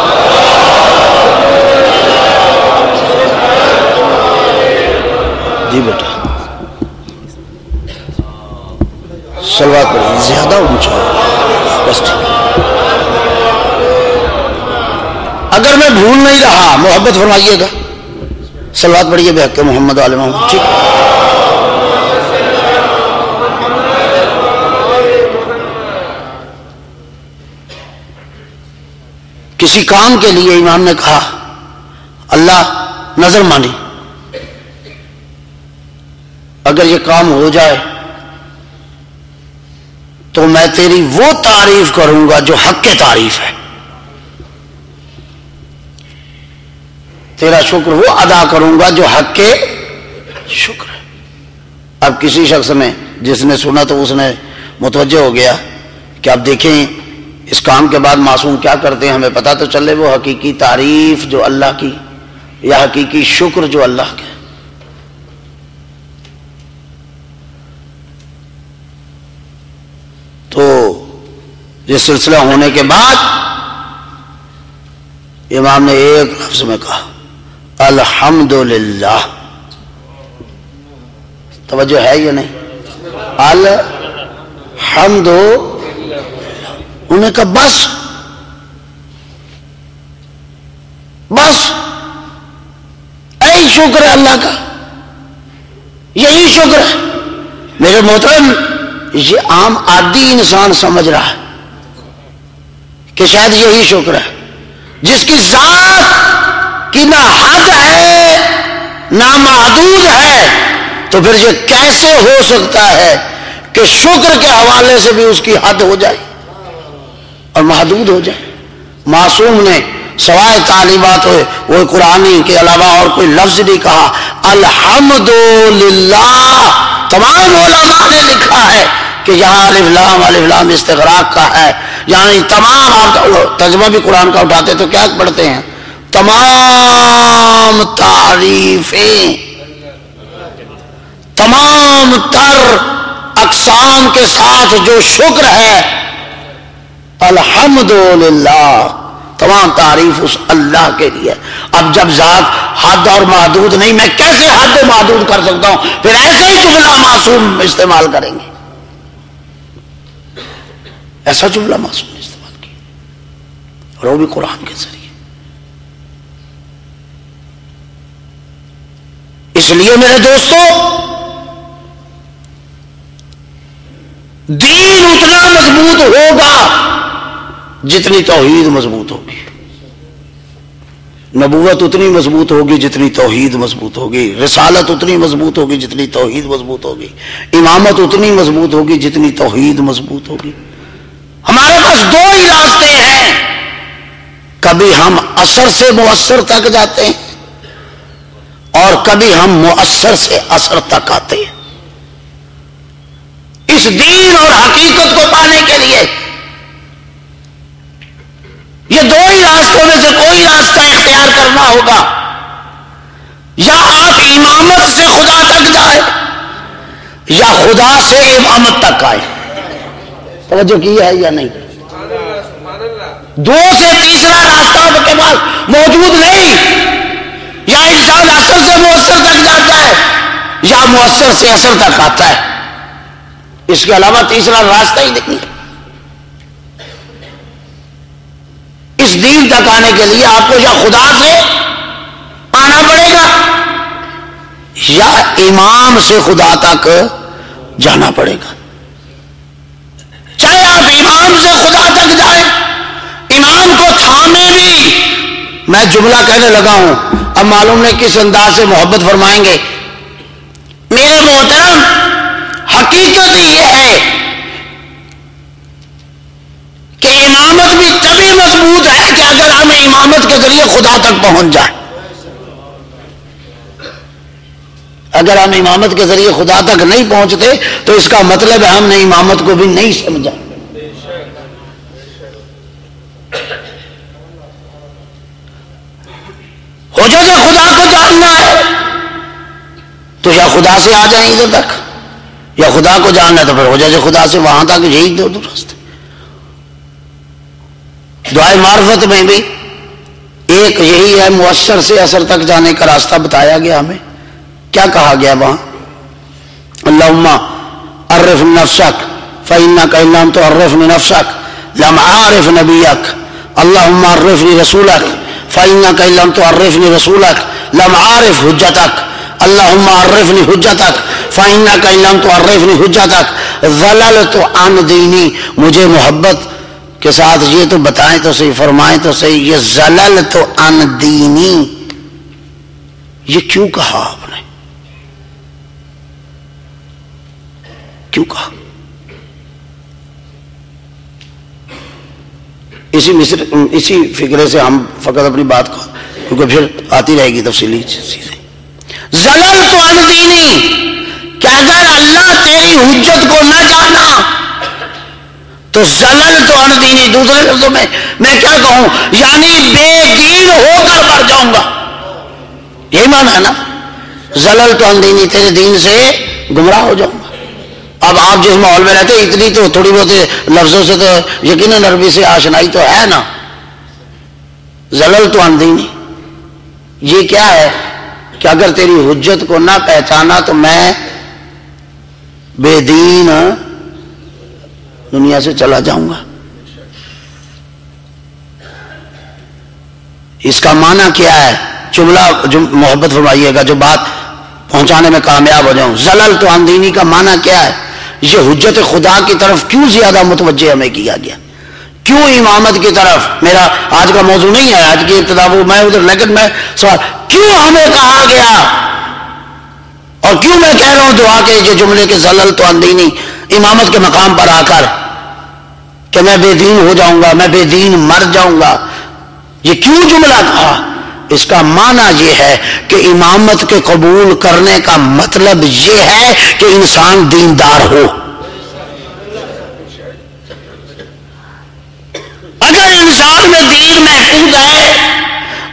جی بیٹا صلوات پڑھیں، زیادہ اونچا بس ٹھیک۔ اگر میں بھول نہیں رہا، محبت فرمائیے گا، صلوات پڑھیے بحق محمد علیہ محمد، ٹھیک۔ کسی کام کے لیے امام نے کہا اللہ نظر مانی، اگر یہ کام ہو جائے تو میں تیری وہ تعریف کروں گا جو حق کے تعریف ہے، تیرا شکر وہ ادا کروں گا جو حق کے شکر ہے۔ اب کسی شخص نے جس نے سنا تو اس نے متوجہ ہو گیا کہ اب دیکھیں اس کام کے بعد معصوم کیا کرتے ہیں، ہمیں پتہ تو چلے وہ حقیقی تعریف جو اللہ کی یا حقیقی شکر جو اللہ کے. تو یہ سلسلہ ہونے کے بعد امام نے ایک لفظ میں کہا الحمدللہ. توجہ ہے یا نہیں؟ الحمد. انہوں نے کہا بس یہی شکر ہے اللہ کا، یہی شکر ہے. میرے محترم یہ عام عادی انسان سمجھ رہا ہے کہ شاید یہی شکر ہے. جس کی ذات کی نہ حد ہے نہ محدود ہے، تو پھر یہ کیسے ہو سکتا ہے کہ شکر کے حوالے سے بھی اس کی حد ہو جائے اور محدود ہو جائے. معصوم نے سوائے تعلیمات ہوئے وہ قرآنی کے علاوہ اور کوئی لفظ نہیں کہا. الحمدللہ. تمام علماء نے لکھا ہے کہ یہاں الف لام استغراق کا ہے، یعنی تمام. آپ ترجمہ بھی قرآن کا اٹھاتے تو کیا پڑھتے ہیں؟ تمام تعریفیں، تمام تر اقسام کے ساتھ جو شکر ہے الحمدللہ، تمام تعریف اس اللہ کے لیے. اب جب ذات حد اور محدود نہیں، میں کیسے حد و محدود کر سکتا ہوں؟ پھر ایسے ہی جملہ معصوم استعمال کریں گے. ایسا جملہ معصوم نے استعمال کیا اور وہ بھی قرآن کے ذریعے. اس لیے میرے دوستو، دین اتنا مضبوط ہوگا جتنی توحید مضبوط ہوگی، نبوت اتنی مضبوط ہوگی جتنی توحید مضبوط ہوگی، رسالت اتنی مضبوط ہوگی جتنی توحید مضبوط ہوگی، امامت اتنی مضبوط ہوگی جتنی توحید مضبوط ہوگی. ہمارے پاس دو ہی راستے ہیں، کبھی ہم اثر سے مؤثر تک جاتے ہیں اور کبھی ہم مؤثر سے اثر تک آتے ہیں. اس دین اور حقیقت کو پانے کے لیے یہ دو ہی راستوں میں سے کوئی راستہ اختیار کرنا ہوگا. یا آپ امامت سے خدا تک جائیں یا خدا سے امامت تک آئے. توجہ کی ہے یا نہیں؟ دو سے تیسرا راستہ آپ کے پاس موجود نہیں. یا انسان اثر سے مؤثر تک جاتا ہے یا مؤثر سے اثر تک آتا ہے. اس کے علاوہ تیسرا راستہ ہی نہیں. اس دین تک آنے کے لیے آپ کو یا خدا سے آنا پڑے گا یا امام سے خدا تک جانا پڑے گا. چاہے آپ امام سے خدا تک جائیں، امام کو تھامے بھی. میں جملہ کہنے لگا ہوں، اب معلوم نہیں کس انداز سے محبت فرمائیں گے. میرے محترم، حقیقت یہ ہے کہ امامت بھی تبھی مضبوط ہے کہ اگر ہم امامت کے ذریعے خدا تک پہنچ جائیں. اگر ہم امامت کے ذریعے خدا تک نہیں پہنچتے تو اس کا مطلب ہے ہم نے امامت کو بھی نہیں سمجھا. حجت خدا کو جاننا ہے تو یا خدا سے آ جائیں ادھر تک، یا خدا کو جاننا ہے تو پھر حجت خدا سے وہاں تک. یہی دو راستے. دعائے معرفت میں بھی ایک یہی ہے، مؤثر سے اثر تک جانے کا راستہ بتایا گیا ہمیں. کیا کہا گیا وہاں؟ اللہم عرف نفسک فإنک ان لم تعرفن نفسک لم عارف نبیک. اللہم عرفنی رسولک فإنک ان لم تعرفنی رسولک لم عارف حجتک. اللہم عرفنی حجتک فإنک ان لم تعرفنی حجتک ضللت عن دینی. مجھے محبت کے ساتھ یہ تو بتائیں تو صحیح، فرمائیں تو صحیح، یہ ضللت عن دینی یہ کیوں کہا آپ نے؟ کیوں کہا؟ اسی فکرے سے ہم فقط اپنی بات کو، کیونکہ پھر آتی رہے گی تفصیلی چیزیں. ضللت عن دینی کہ اگر اللہ تیری حجت کو نہ جانا تو ضللت عن دینی. دوسرے لفظوں میں کیا کہوں؟ یعنی بے دین ہو کر مر جاؤں گا. یہی معنی ہے نا، زللت عن دینی، تیرے دین سے گمراہ ہو جاؤں گا۔ اب آپ جس ماحول میں رہتے اتنی تو تھوڑی بہت لفظوں سے تو یقیناً عربی سے آشنائی تو ہے نا۔ زللت عن دینی یہ کیا ہے کہ اگر تیری حجت کو نہ پہچانا تو میں بے دین دنیا سے چلا جاؤں گا۔ اس کا معنی کیا ہے؟ جملہ محبت فرمائیے گا جو بات پہنچانے میں کامیاب ہو جاؤں۔ زللت عن دینی کا معنی کیا ہے؟ یہ حجت خدا کی طرف کیوں زیادہ متوجہ ہمیں کیا گیا؟ کیوں امامت کی طرف؟ میرا آج کا موضوع نہیں ہے، آج کی ابتدا وہ میں ادھر، لیکن میں سوال کیوں ہمیں کہا گیا اور کیوں میں کہہ رہا ہوں دعا کے یہ جملے کے زللت عن دینی امامت کے مقام پر آ کر کہ میں بے دین ہو جاؤں گا، میں بے دین مر جاؤں گا، یہ کیوں جملہ کہا؟ اس کا معنی یہ ہے کہ امامت کے قبول کرنے کا مطلب یہ ہے کہ انسان دیندار ہو۔ اگر انسان میں دین محفوظ ہے،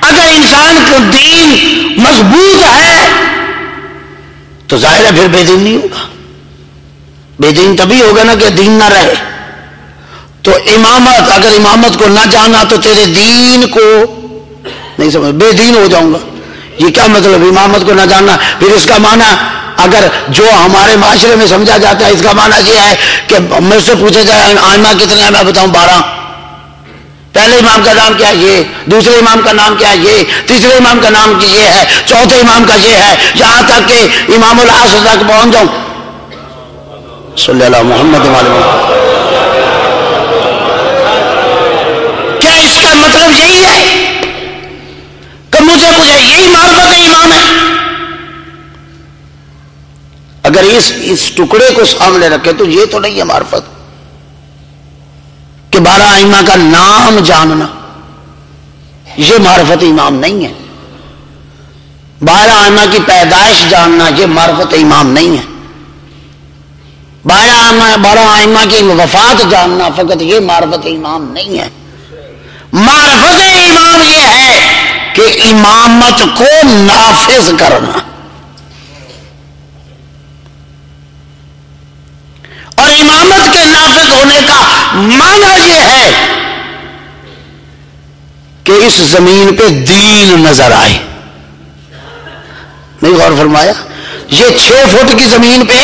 اگر انسان کو دین مضبوط ہے تو ظاہر ہے پھر بے دین نہیں ہوگا۔ بے دین تبھی ہوگا نا کہ دین نہ رہے۔ تو امامت، اگر امامت کو نہ جانا تو تیرے دین کو نہیں سمجھ، بے دین ہو جاؤں گا۔ یہ کیا مطلب امامت کو نہ جاننا؟ پھر اس کا معنی اگر جو ہمارے معاشرے میں سمجھا جاتا ہے، اس کا معنی یہ ہے کہ مجھ سے پوچھا جائے آئمہ کتنے ہیں، میں بتاؤں 12۔ پہلے امام کا نام کیا ہے؟ یہ۔ دوسرے امام کا نام کیا ہے؟ یہ۔ تیسرے امام کا نام یہ ہے، چوتھے امام کا یہ ہے، یہاں تک کہ امام العصر تک پہنچ جاؤں۔ صلی اللہ محمد وعلیہ وسلم۔ کیا اس کا مطلب یہی ہے کہ مجھے یہی معرفت امام ہے؟ اگر اس ٹکڑے کو سامنے رکھے تو یہ تو نہیں ہے معرفت کہ 12 ائمہ کا نام جاننا، یہ معرفت امام نہیں ہے۔ 12 ائمہ کی پیدائش جاننا یہ معرفت امام نہیں ہے۔ 12 ائمہ کی وفات جاننا فقط یہ معرفت امام نہیں ہے۔ معرفت امام یہ ہے کہ امامت کو نافذ کرنا، اور امامت کے نافذ ہونے کا معنی یہ ہے کہ اس زمین پہ دین نظر آئے۔ نہیں غور فرمایا؟ یہ 6 فٹ کی زمین پہ،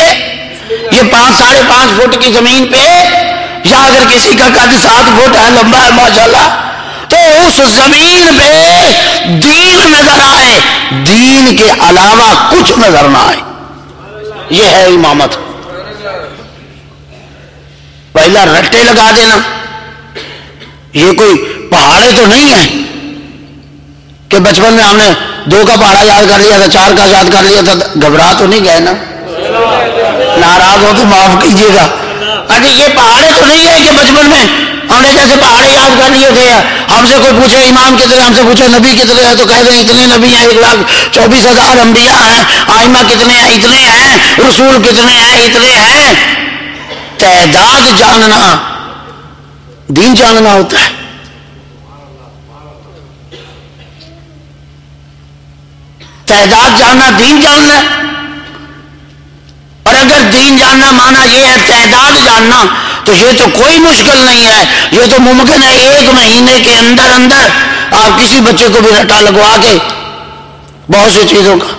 یہ 5 ساڑھے 5 فٹ کی زمین پہ، یا اگر کسی کا قد 7 فٹ ہے، لمبا ہے ماشاءاللہ، تو اس زمین پہ دین نظر آئے، دین کے علاوہ کچھ نظر نہ آئے، یہ ہے امامت۔ پہلا رٹے لگا دینا، یہ کوئی پہاڑے تو نہیں ہیں کہ بچپن میں ہم نے 2 کا پہاڑا یاد کر لیا تھا، 4 کا یاد کر لیا تھا، گھبرا تو نہیں گئے نا؟ ناراض ہو تو معاف کیجیے گا۔ ارے یہ پہاڑے تو نہیں ہے کہ بچپن میں ہم نے جیسے پہاڑے یاد کر لیے تھے، ہم سے کوئی پوچھے امام کتنے، ہم سے پوچھے نبی کتنے ہیں تو کہہ دیں اتنے نبی ہیں، 1,24,000 انبیاء ہیں، ائمہ کتنے ہیں، اتنے ہیں، رسول کتنے ہیں، اتنے ہیں۔ تعداد جاننا دین جاننا ہوتا ہے۔ تعداد جاننا دین جاننا ہے، اور اگر دین جاننا مانا یہ ہے تعداد جاننا تو یہ تو کوئی مشکل نہیں ہے، یہ تو ممکن ہے 1 مہینے کے اندر اندر آپ کسی بچے کو بھی رٹا لگوا کے بہت سی چیزوں کا،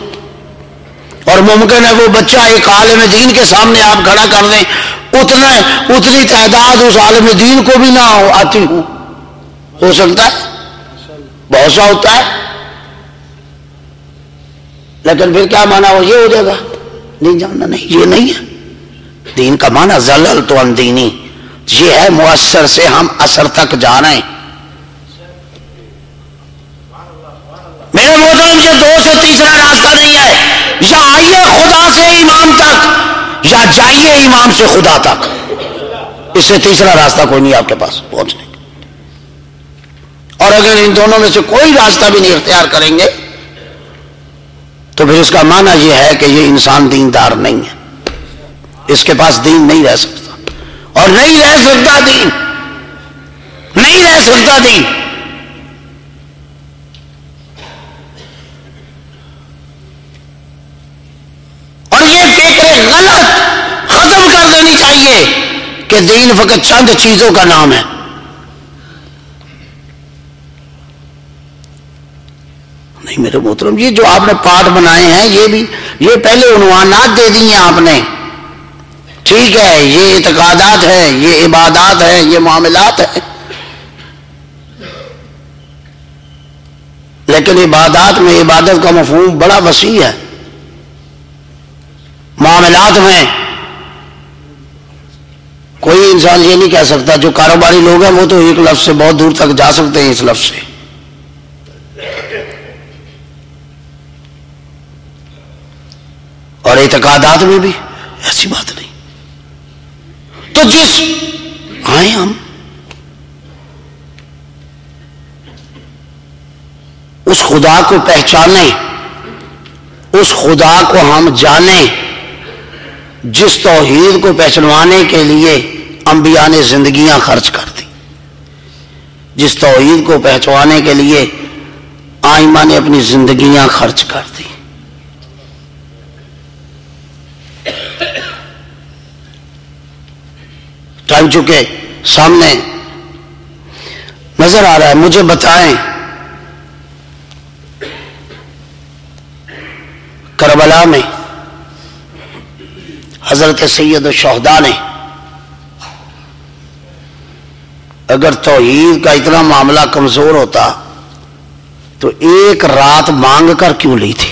اور ممکن ہے وہ بچہ ایک عالم دین کے سامنے آپ کھڑا کر دیں، اتنی تعداد اس عالم دین کو بھی نہ آتی ہو سکتا ہے، بہت سا ہوتا ہے، لیکن پھر کیا مانا وہ یہ ہو جائے گا دین جاننا؟ نہیں، یہ نہیں ہے۔ دین کا معنی زللت عن دینی یہ ہے مؤثر سے ہم اثر تک جا رہے ہیں۔ میرے محترم یہ 2 سے تیسرا راستہ نہیں ہے، یا آئیے خدا سے امام تک یا جائیے امام سے خدا تک، اس سے تیسرا راستہ کوئی نہیں آپ کے پاس پہنچنے کا۔ اور اگر ان دونوں میں سے کوئی راستہ بھی نہیں اختیار کریں گے تو پھر اس کا معنی یہ ہے کہ یہ انسان دیندار نہیں ہے، اس کے پاس دین نہیں رہ سکتا، اور نہیں رہ سکتا دین، نہیں رہ سکتا دین۔ سمجھیے کہ دین فقط چند چیزوں کا نام ہے. نہیں میرے محترم، یہ جو آپ نے پارٹ بنائے ہیں یہ پہلے عنوانات دے دی ہیں آپ نے. ٹھیک ہے، یہ اعتقادات ہیں، یہ عبادات ہیں، یہ معاملات ہیں، لیکن عبادات میں عبادت کا مفہوم بڑا وسیع ہے. معاملات میں کوئی انسان یہ نہیں کہہ سکتا، جو کاروباری لوگ ہیں وہ تو ایک لفظ سے بہت دور تک جا سکتے ہیں اس لفظ سے. اور اعتقادات میں بھی ایسی بات نہیں. تو جس آئے ہم اس خدا کو پہچانیں، اس خدا کو ہم جانیں جس توحید کو پہچانوانے کے لیے انبیاء نے زندگیاں خرچ کر دی، جس توحید کو پہچانوانے کے لیے آئمہ نے اپنی زندگیاں خرچ کر دی. ٹائم چکے سامنے نظر آ رہا ہے. مجھے بتائیں کربلا میں حضرت سید الشہداء نے اگر توحید کا اتنا معاملہ کمزور ہوتا تو ایک رات مانگ کر کیوں لی تھی؟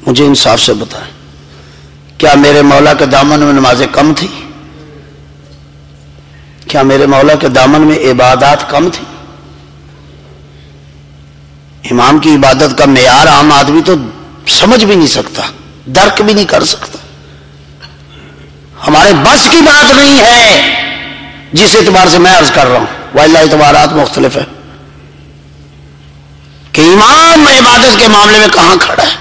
مجھے انصاف سے بتائیں، کیا میرے مولا کے دامن میں نمازیں کم تھی؟ کیا میرے مولا کے دامن میں عبادات کم تھی؟ امام کی عبادت کا معیار عام آدمی تو سمجھ بھی نہیں سکتا، درک بھی نہیں کر سکتا. ہمارے بس کی بات نہیں ہے جس اعتبار سے میں عرض کر رہا ہوں، واللہ اعتبارات مختلف ہے کہ امام عبادت کے معاملے میں کہاں کھڑا ہے.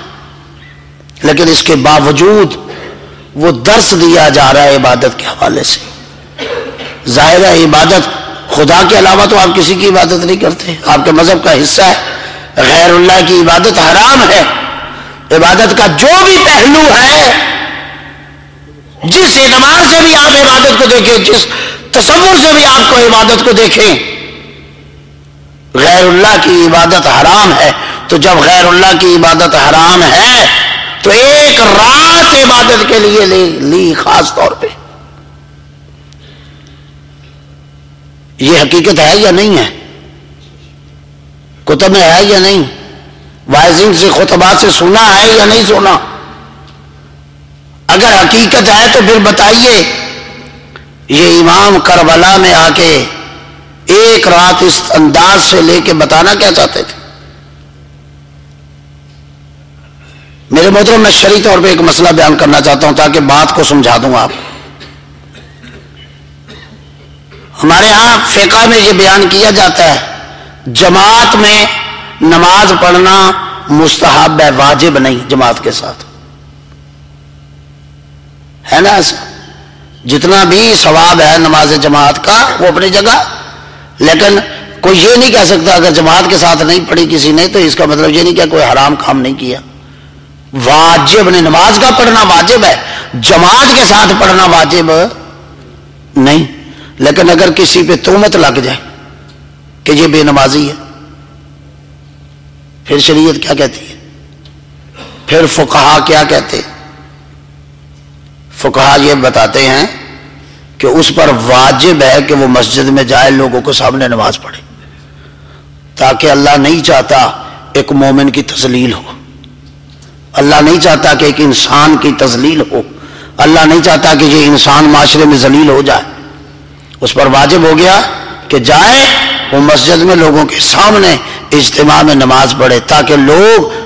لیکن اس کے باوجود وہ درس دیا جا رہا ہے عبادت کے حوالے سے. ظاہر ہے عبادت خدا کے علاوہ تو آپ کسی کی عبادت نہیں کرتے، آپ کے مذہب کا حصہ ہے. غیر اللہ کی عبادت حرام ہے. عبادت کا جو بھی پہلو ہے، جس اعتبار سے بھی آپ عبادت کو دیکھیں، جس تصور سے بھی آپ کو عبادت کو دیکھیں، غیر اللہ کی عبادت حرام ہے. تو جب غیر اللہ کی عبادت حرام ہے تو ایک رات عبادت کے لیے لی خاص طور پہ. یہ حقیقت ہے یا نہیں ہے؟ کتب میں ہے یا نہیں؟ وائزنگ سے خطبات سے سنا ہے یا نہیں سنا؟ اگر حقیقت ہے تو پھر بتائیے یہ امام کربلا میں آ کے ایک رات اس انداز سے لے کے بتانا کیا چاہتے تھے؟ میرے محترم، میں شرعی طور پہ ایک مسئلہ بیان کرنا چاہتا ہوں تاکہ بات کو سمجھا دوں آپ. ہمارے ہاں فقہ میں یہ بیان کیا جاتا ہے جماعت میں نماز پڑھنا مستحب ہے، واجب نہیں. جماعت کے ساتھ ہے نا ایسا؟ جتنا بھی ثواب ہے نماز جماعت کا وہ اپنی جگہ، لیکن کوئی یہ نہیں کہہ سکتا اگر جماعت کے ساتھ نہیں پڑھی کسی نے تو اس کا مطلب یہ نہیں کہ کوئی حرام کام نہیں کیا. واجب نہیں، نماز کا پڑھنا واجب ہے، جماعت کے ساتھ پڑھنا واجب نہیں. لیکن اگر کسی پہ تہمت لگ جائے کہ یہ بے نمازی ہے، پھر شریعت کیا کہتی ہے؟ پھر فقہا کیا کہتے ہیں؟ فقہا یہ بتاتے ہیں کہ اس پر واجب ہے کہ وہ مسجد میں جائے، لوگوں کو سامنے نماز پڑھے، تاکہ اللہ نہیں چاہتا ایک مومن کی تذلیل ہو، اللہ نہیں چاہتا کہ ایک انسان کی تذلیل ہو، اللہ نہیں چاہتا کہ یہ انسان معاشرے میں ذلیل ہو جائے. اس پر واجب ہو گیا کہ جائے وہ مسجد میں لوگوں کے سامنے اجتماع میں نماز پڑھے، تاکہ لوگ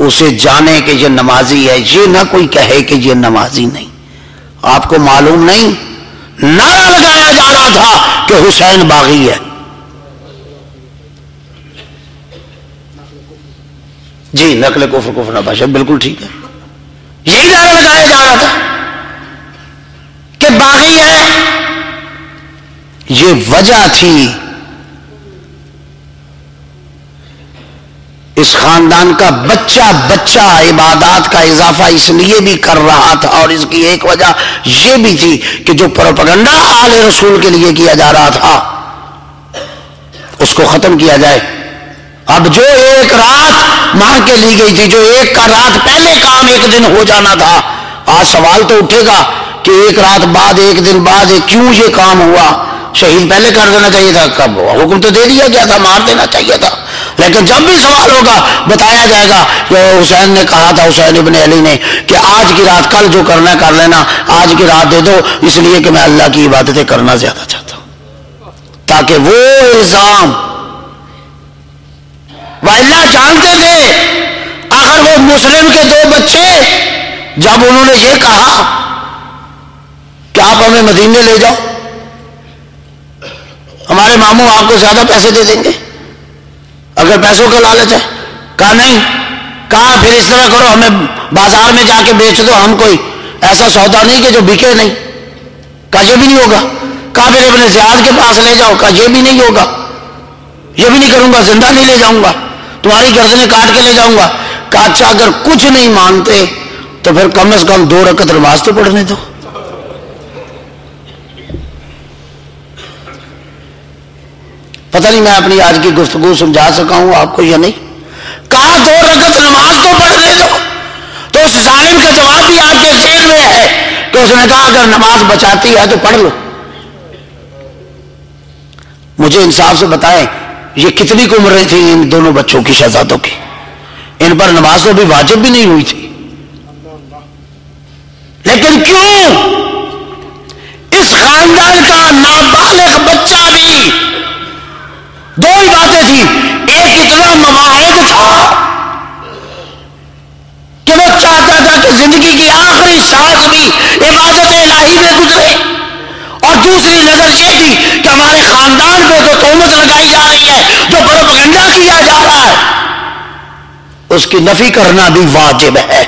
اسے جانے کہ یہ نمازی ہے، یہ نہ کوئی کہے کہ یہ نمازی نہیں. آپ کو معلوم نہیں نعرہ لگایا جا رہا تھا کہ حسین باغی ہے. جی، نقل کفر کفر نباشا، بالکل ٹھیک ہے. یہی نعرہ لگایا جا رہا تھا کہ باغی ہے. یہ وجہ تھی اس خاندان کا بچہ بچہ عبادات کا اضافہ اس لیے بھی کر رہا تھا، اور اس کی ایک وجہ یہ بھی تھی کہ جو پروپیگنڈا آل رسول کے لیے کیا جا رہا تھا اس کو ختم کیا جائے۔ اب جو ایک رات مانگ کے لی گئی تھی، جو ایک کا رات پہلے کام ایک دن ہو جانا تھا، آج سوال تو اٹھے گا کہ ایک رات بعد ایک دن بعد کیوں یہ کام ہوا؟ شہید پہلے کر دینا چاہیے تھا، کب حکم تو دے دیا گیا تھا، مار دینا چاہیے تھا، لیکن جب بھی سوال ہوگا بتایا جائے گا کہ حسین نے کہا تھا، حسین ابن علی نے، کہ آج کی رات کل جو کرنا ہے کر لینا، آج کی رات دے دو اس لیے کہ میں اللہ کی عبادتیں کرنا زیادہ چاہتا ہوں، تاکہ وہ الزام اللہ جانتے تھے۔ آخر وہ مسلم کے دو بچے جب انہوں نے یہ کہا کہ آپ ہمیں مدینے لے جاؤ، ہمارے ماموں آپ کو زیادہ پیسے دے دیں گے اگر پیسوں کا لالچ ہے، کہا نہیں، کہا پھر اس طرح کرو ہمیں بازار میں جا کے بیچ دو، ہم کوئی ایسا سودا نہیں کہ جو بکے نہیں، کہا یہ بھی نہیں ہوگا، کہا پھر ابن زیاد کے پاس لے جاؤ، کہا یہ بھی نہیں ہوگا، یہ بھی نہیں کروں گا، زندہ نہیں لے جاؤں گا، تمہاری گردنیں کاٹ کے لے جاؤں گا، کہا اچھا اگر کچھ نہیں مانتے تو پھر کم از کم 2 رکعت نماز تو پڑھنے دو۔ پتہ نہیں میں اپنی آج کی گفتگو سمجھا سکا ہوں آپ کو یا نہیں، کہا 2 رکعت نماز تو پڑھنے دو، تو اس ظالم کا جواب بھی آپ کے ذہن میں ہے کہ اس نے کہا اگر نماز بچاتی ہے تو پڑھ لو۔ مجھے انصاف سے بتائیں یہ کتنی کی عمریں تھیں ان دونوں بچوں کی، شہزادوں کی؟ ان پر نماز تو بھی واجب بھی نہیں ہوئی تھی، لیکن کیوں اس خاندان کا نابالغ بچہ بھی، 2 ہی باتیں تھیں، ایک اتنا مماحد تھا کہ وہ چاہتا تھا کہ زندگی کی آخری سانس بھی عبادت الہی میں گزرے، اور دوسری نظر یہ تھی کہ ہمارے خاندان پہ جو تہمت لگائی جا رہی ہے، جو پروپیگنڈا کیا جا رہا ہے، اس کی نفی کرنا بھی واجب ہے۔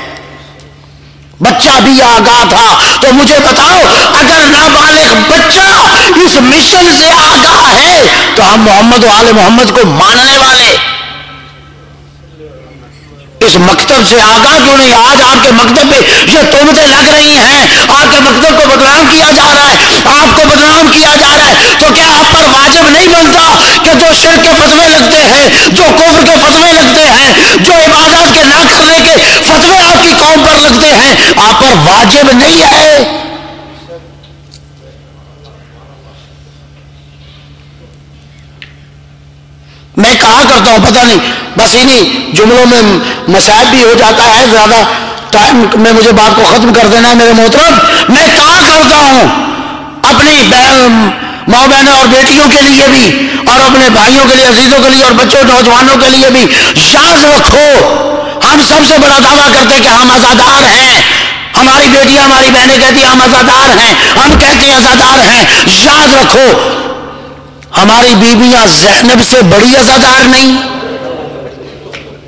بچہ بھی آگاہ تھا، تو مجھے بتاؤ اگر نابالغ بچہ اس مشن سے آگاہ ہے تو ہم محمد و آل محمد کو ماننے والے اس مکتب سے آگاہ کیوں نہیں؟ آج آپ کے مکتب پہ یہ تہمتیں لگ رہی ہیں، آپ کے مکتب کو بدنام کیا جا رہا ہے، آپ کو بدنام کیا جا رہا ہے، تو کیا آپ پر واجب نہیں بنتا کہ جو شرک کے فتوے لگتے ہیں، جو کفر کے فتوے لگتے ہیں، جو عبادات کے نہ کرنے کے فتوے آپ کی قوم پر لگتے ہیں، آپ پر واجب نہیں ہے؟ میں کہا کرتا ہوں، پتہ نہیں بس انہی جملوں میں مسائل بھی ہو جاتا ہے، زیادہ ٹائم میں مجھے بات کو ختم کر دینا ہے میرے محترم۔ میں کہا کرتا ہوں اپنی ماں بہنوں اور بیٹیوں کے لیے بھی، اور اپنے بھائیوں کے لیے، عزیزوں کے لیے، اور بچوں نوجوانوں کے لیے بھی، یاد رکھو ہم سب سے بڑا دعویٰ کرتے کہ ہم آزادار ہیں، ہماری بیٹیاں ہماری بہنیں کہتی ہیں ہم آزادار ہیں، ہم کہتے ہیں آزادار ہیں۔ یاد رکھو ہماری بیویاں زینب سے بڑی آزادار نہیں،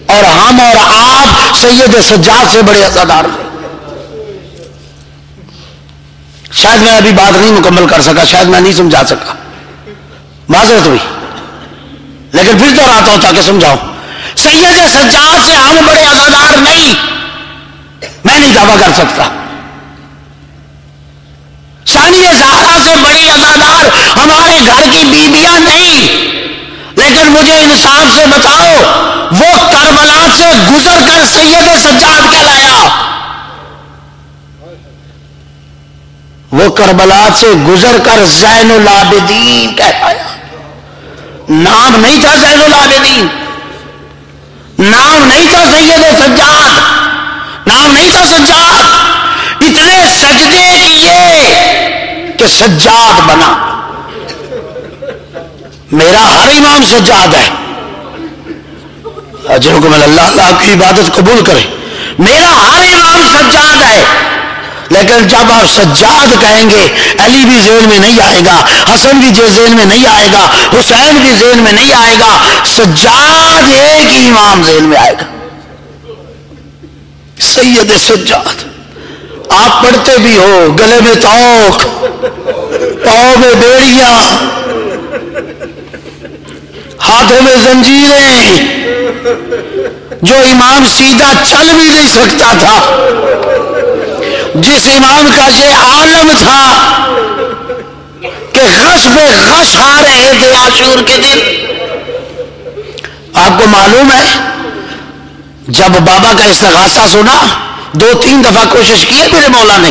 اور ہم اور آپ سید سجاد سے بڑے آزادار نہیں۔ شاید میں ابھی بات نہیں مکمل کر سکا، شاید میں نہیں سمجھا سکا، معذرت ہوئی، لیکن پھر دہراتا ہوں تاکہ سمجھاؤں۔ سید سجاد سے ہم بڑے آزادار نہیں، میں نہیں دعویٰ کر سکتا۔ ثانیہ زہرا سے بڑی آزادار ہمارے گھر کی بیویاں نہیں، لیکن مجھے انصاف سے بتاؤ وہ کربلا سے گزر کر سید سجاد کہلایا، وہ کربلا سے گزر کر زین العابدین کہلایا۔ نام نہیں تھا زین العابدین، نام نہیں تھا سید سجاد، نام نہیں تھا سجاد، اتنے سجدے کیے کہ سجاد بنا۔ میرا ہر امام سجاد ہے، اجرکم اللہ، اللہ آپ کی عبادت قبول کرے، میرا ہر امام سجاد ہے، لیکن جب آپ سجاد کہیں گے علی بھی ذہن میں نہیں آئے گا، حسن بھی ذہن میں نہیں آئے گا، حسین بھی ذہن میں نہیں آئے گا، سجاد ایک ہی امام ذہن میں آئے گا، سید سجاد۔ آپ پڑھتے بھی ہو گلے میں توق، پاؤں میں بیڑیاں، ہاتھوں میں زنجیریں، جو امام سیدھا چل بھی نہیں سکتا تھا، جس امام کا یہ عالم تھا کہ غش پہ غش آ رہے تھے عاشور کے دن. آپ کو معلوم ہے جب بابا کا استغاثہ سنا 2-3 دفعہ کوشش کی ہے میرے مولا نے،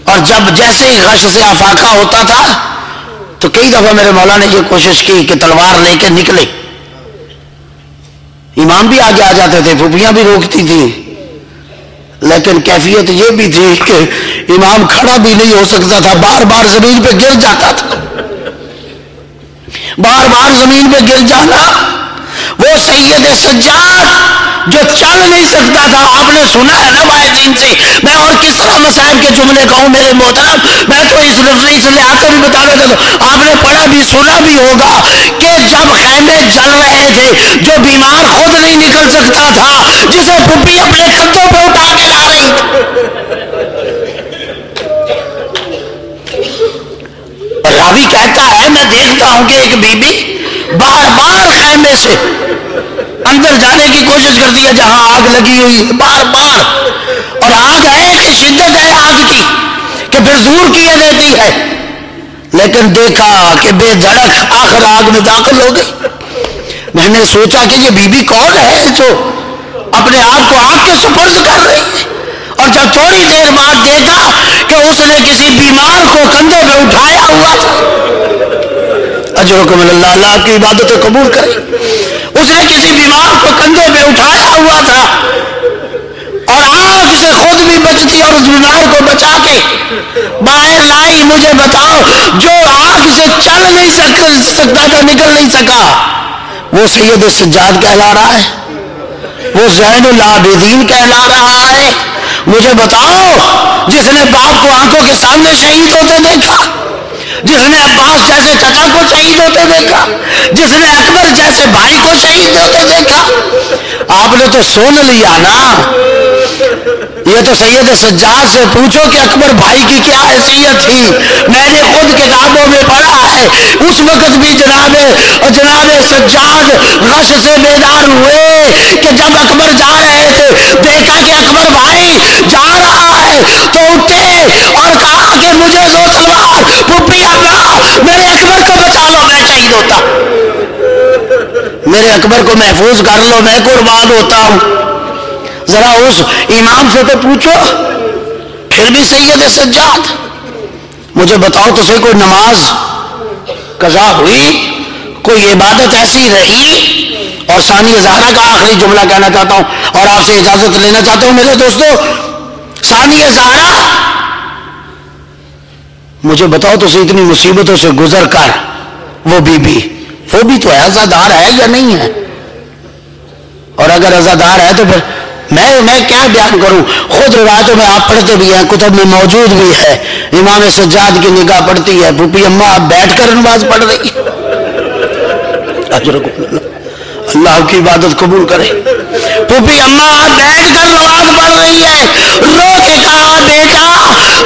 اور جب جیسے ہی غش سے افاقہ ہوتا تھا تو کئی دفعہ میرے مولا نے یہ کوشش کی کہ تلوار لے کے نکلے. امام بھی آگے آ جاتے تھے، پھوپھیاں بھی روکتی تھی، لیکن کیفیت یہ بھی تھی کہ امام کھڑا بھی نہیں ہو سکتا تھا، بار بار زمین پہ گر جاتا تھا. بار بار زمین پہ گر جانا. وہ سید سجاد جو چل نہیں سکتا تھا، آپ نے سنا ہے نا بھائی دین سے، میں اور کس طرح مسائل کے جملے کہوں میرے محترم، میں تو اس لحاظ سے بھی بتا رہا تھا، آپ نے پڑھا بھی سنا بھی ہوگا کہ جب خیمے جل رہے تھے، جو بیمار خود نہیں نکل سکتا تھا، جسے پھوپھی اپنے کندھوں پہ اٹھا کے لا رہی تھی. راوی کہتا ہے میں دیکھتا ہوں کہ ایک بی بی بار بار خیمے سے اندر جانے کی کوشش کرتی ہے جہاں آگ لگی ہوئی ہے، بار بار، اور آگ ہے کہ شدت ہے آگ کی کہ پھر زور کیے دیتی ہے، لیکن دیکھا کہ بے دھڑک آخر آگ میں داخل ہو گئی. میں نے سوچا کہ یہ بی بی کون ہے جو اپنے آپ کو آگ کے سپرد کر رہی ہے، اور جب تھوڑی دیر بعد دیکھا کہ اس نے کسی بیمار کو کندھوں پہ اٹھایا ہوا تھا. اجرکم اللہ، اللہ آپ کی عبادتیں قبول کرے. اس نے کسی بیمار کو کندھوں پہ اٹھایا ہوا تھا اور آگ سے خود بھی بچتی اور اس بیمار کو بچا کے باہر لائی. مجھے بتاؤ جو آگ سے چل نہیں سکتا تھا، نکل نہیں سکا، وہ سید سجاد کہلا رہا ہے، وہ زین العابدین کہلا رہا ہے. مجھے بتاؤ جس نے باپ کو آنکھوں کے سامنے شہید ہوتے دیکھا، جس نے عباس جیسے چچا کو شہید ہوتے دیکھا، جس نے اکبر جیسے بھائی کو شہید ہوتے دیکھا، آپ نے تو سن لیا نا. یہ تو سید سجاد سے پوچھو کہ اکبر بھائی کی کیا حیثیت تھی. میں نے خود کتابوں میں پڑھا ہے اس وقت بھی جناب سجاد غش سے بیدار ہوئے کہ جب اکبر جا رہے تھے دیکھا کہ اکبر بھائی جا رہا ہے تو اٹھے اور کہا کہ مجھے دو تلوار، پھوپھی ابا میرے اکبر کو بچا لو، میں شہید ہوتا، میرے اکبر کو محفوظ کر لو، میں قربان ہوتا ہوں. ذرا اس امام سے تو پوچھو. پھر بھی سید سجاد مجھے بتاؤ تو صحیح، کوئی نماز قضا ہوئی، کوئی عبادت ایسی رہی؟ اور ثانی زہرا کا آخری جملہ کہنا چاہتا ہوں اور آپ سے اجازت لینا چاہتا ہوں میرے دوستو. ثانی زہرا مجھے بتاؤ تو صحیح، اتنی مصیبتوں سے گزر کر وہ بی بی، وہ بھی تو عزادار ہے یا نہیں ہے؟ اور اگر عزادار ہے تو پھر میں کیا بیان کروں. خود روایتوں میں آپ پڑھتے بھی ہیں، کتب میں موجود بھی ہے، امام سجاد کی نگاہ پڑتی ہے، پھوپھی اماں آپ بیٹھ کر نماز پڑھ رہی ہے. اللہ آپ کی عبادت قبول کرے. پھوپھی اماں آپ بیٹھ کر نماز پڑھ رہی ہے. رو کے کہا بیٹا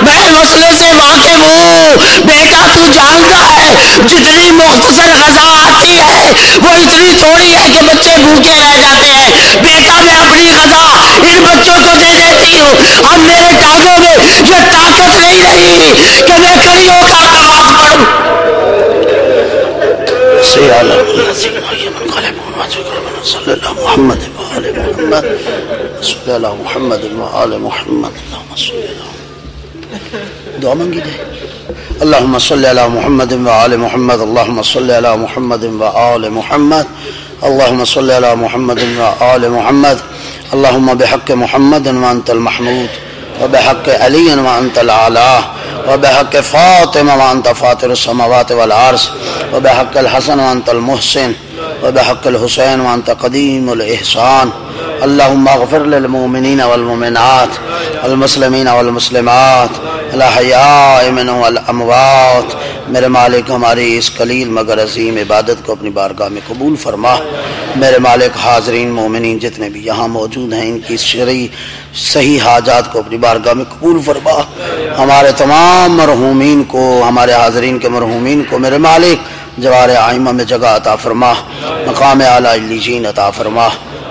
میں مسئلے سے واقف ہوں، بیٹا تو جانتا ہے جتنی مختصر غذا آتی ہے وہ اتنی تھوڑی ہے کہ بچے بھوکے رہ جاتے ہیں. بیٹا میں اپنی غذا ان بچوں کو دے دیتی ہوں، اب میرے ٹانگوں میں یہ طاقت نہیں رہی کہ میں کھڑی ہو کر نماز پڑھوں. صلی اللہ محمد وآل محمد صلی اللہ محمد وآل محمد. اللہم صلی اللہ، دعا مانگی دے. اللہم صلی اللہ محمد وآل محمد. اللہم صلی اللہ محمد وآل محمد. اللہم صلی اللہ محمد وآل محمد. اللہم بحق محمد وانت المحمود، وبحق علی وانت العلا، وبحق فاطمہ وانت فاطر السماوات والارض، وبحق الحسن وانت المحسن، وبحق الحسین وانت قدیم الاحسان. اللہم اغفر للمؤمنین والمؤمنات، المسلمین والمسلمات، الاحیاء منهم والاموات. میرے مالک ہماری اس قلیل مگر عظیم عبادت کو اپنی بارگاہ میں قبول فرما. میرے مالک حاضرین مومنین جتنے بھی یہاں موجود ہیں ان کی شرعی صحیح حاجات کو اپنی بارگاہ میں قبول فرما. ہمارے تمام مرحومین کو، ہمارے حاضرین کے مرحومین کو میرے مالک جوار آئمہ میں جگہ عطا فرما، مقام اعلیٰ علیین عطا فرما،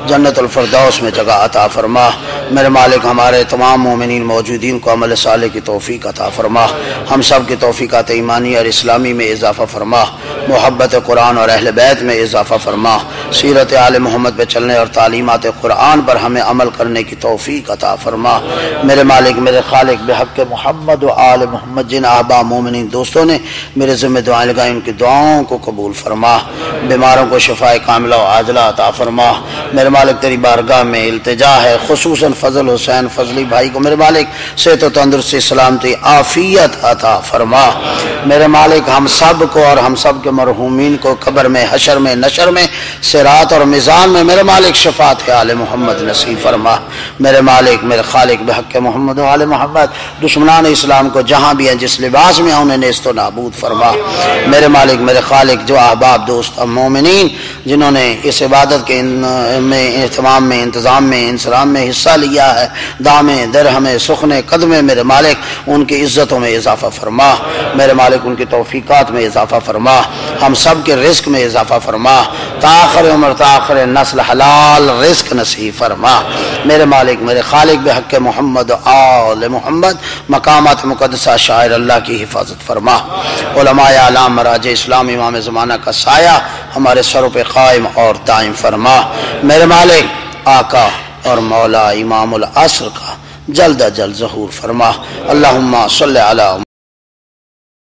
جنت الفردوس میں جگہ عطا فرما۔ میرے مالک ہمارے تمام مومنین موجودین کو عمل صالح کی توفیق عطا فرما، ہم سب کی توفیقات ایمانی اور اسلامی میں اضافہ فرما، محبت قرآن اور اہل بیت میں اضافہ فرما، سیرت آل محمد پہ چلنے اور تعلیمات قرآن پر ہمیں عمل کرنے کی توفیق عطا فرما۔ میرے مالک میرے خالق بحق محمد و آل محمد جن احباب مومنین دوستوں نے میرے ذمہ دعائیں لگائیں ان کی دعاؤں کو قبول فرما، بیماروں کو شفاء کاملہ و عاجلہ عطا فرما۔ میرے مالک تیری بارگاہ میں التجا ہے، خصوصاً فضل حسین فضلی بھائی کو میرے مالک صحت و تندرستی سلامتی عافیت عطا فرما۔ میرے مالک ہم سب کو اور ہم سب کے مرحومین کو قبر میں، حشر میں، نشر میں، صراط اور میزان میں میرے مالک شفاعت آل محمد نصیب فرما۔ میرے مالک میرے خالق بحق محمد و آل محمد دشمنان اسلام کو جہاں بھی ہیں جس لباس میں انہیں نیست و نابود فرما۔ میرے مالک میرے خالق جو احباب دوست مومنین جنہوں نے اس عبادت کے میں اہتمام میں، انتظام میں، انسلام میں حصہ لیا ہے، دامے درہمے سخنے قدمے، میرے مالک ان کی عزتوں میں اضافہ فرما، میرے مالک ان کی توفیقات میں اضافہ فرما، ہم سب کے رزق میں اضافہ فرما، تاخر عمر تاخر نسل حلال رزق نصیب فرما۔ میرے مالک میرے خالق بحق محمد آل محمد مقامات مقدسہ شاعر اللہ کی حفاظت فرما، علماء اعلام مراجع اسلام امام زمانہ کا سایہ ہمارے سروں پہ قائم اور دائم فرما۔ میرے مالک آقا اور مولا امام العصر کا جلد از جلد ظہور فرما۔ اللہم صلی علی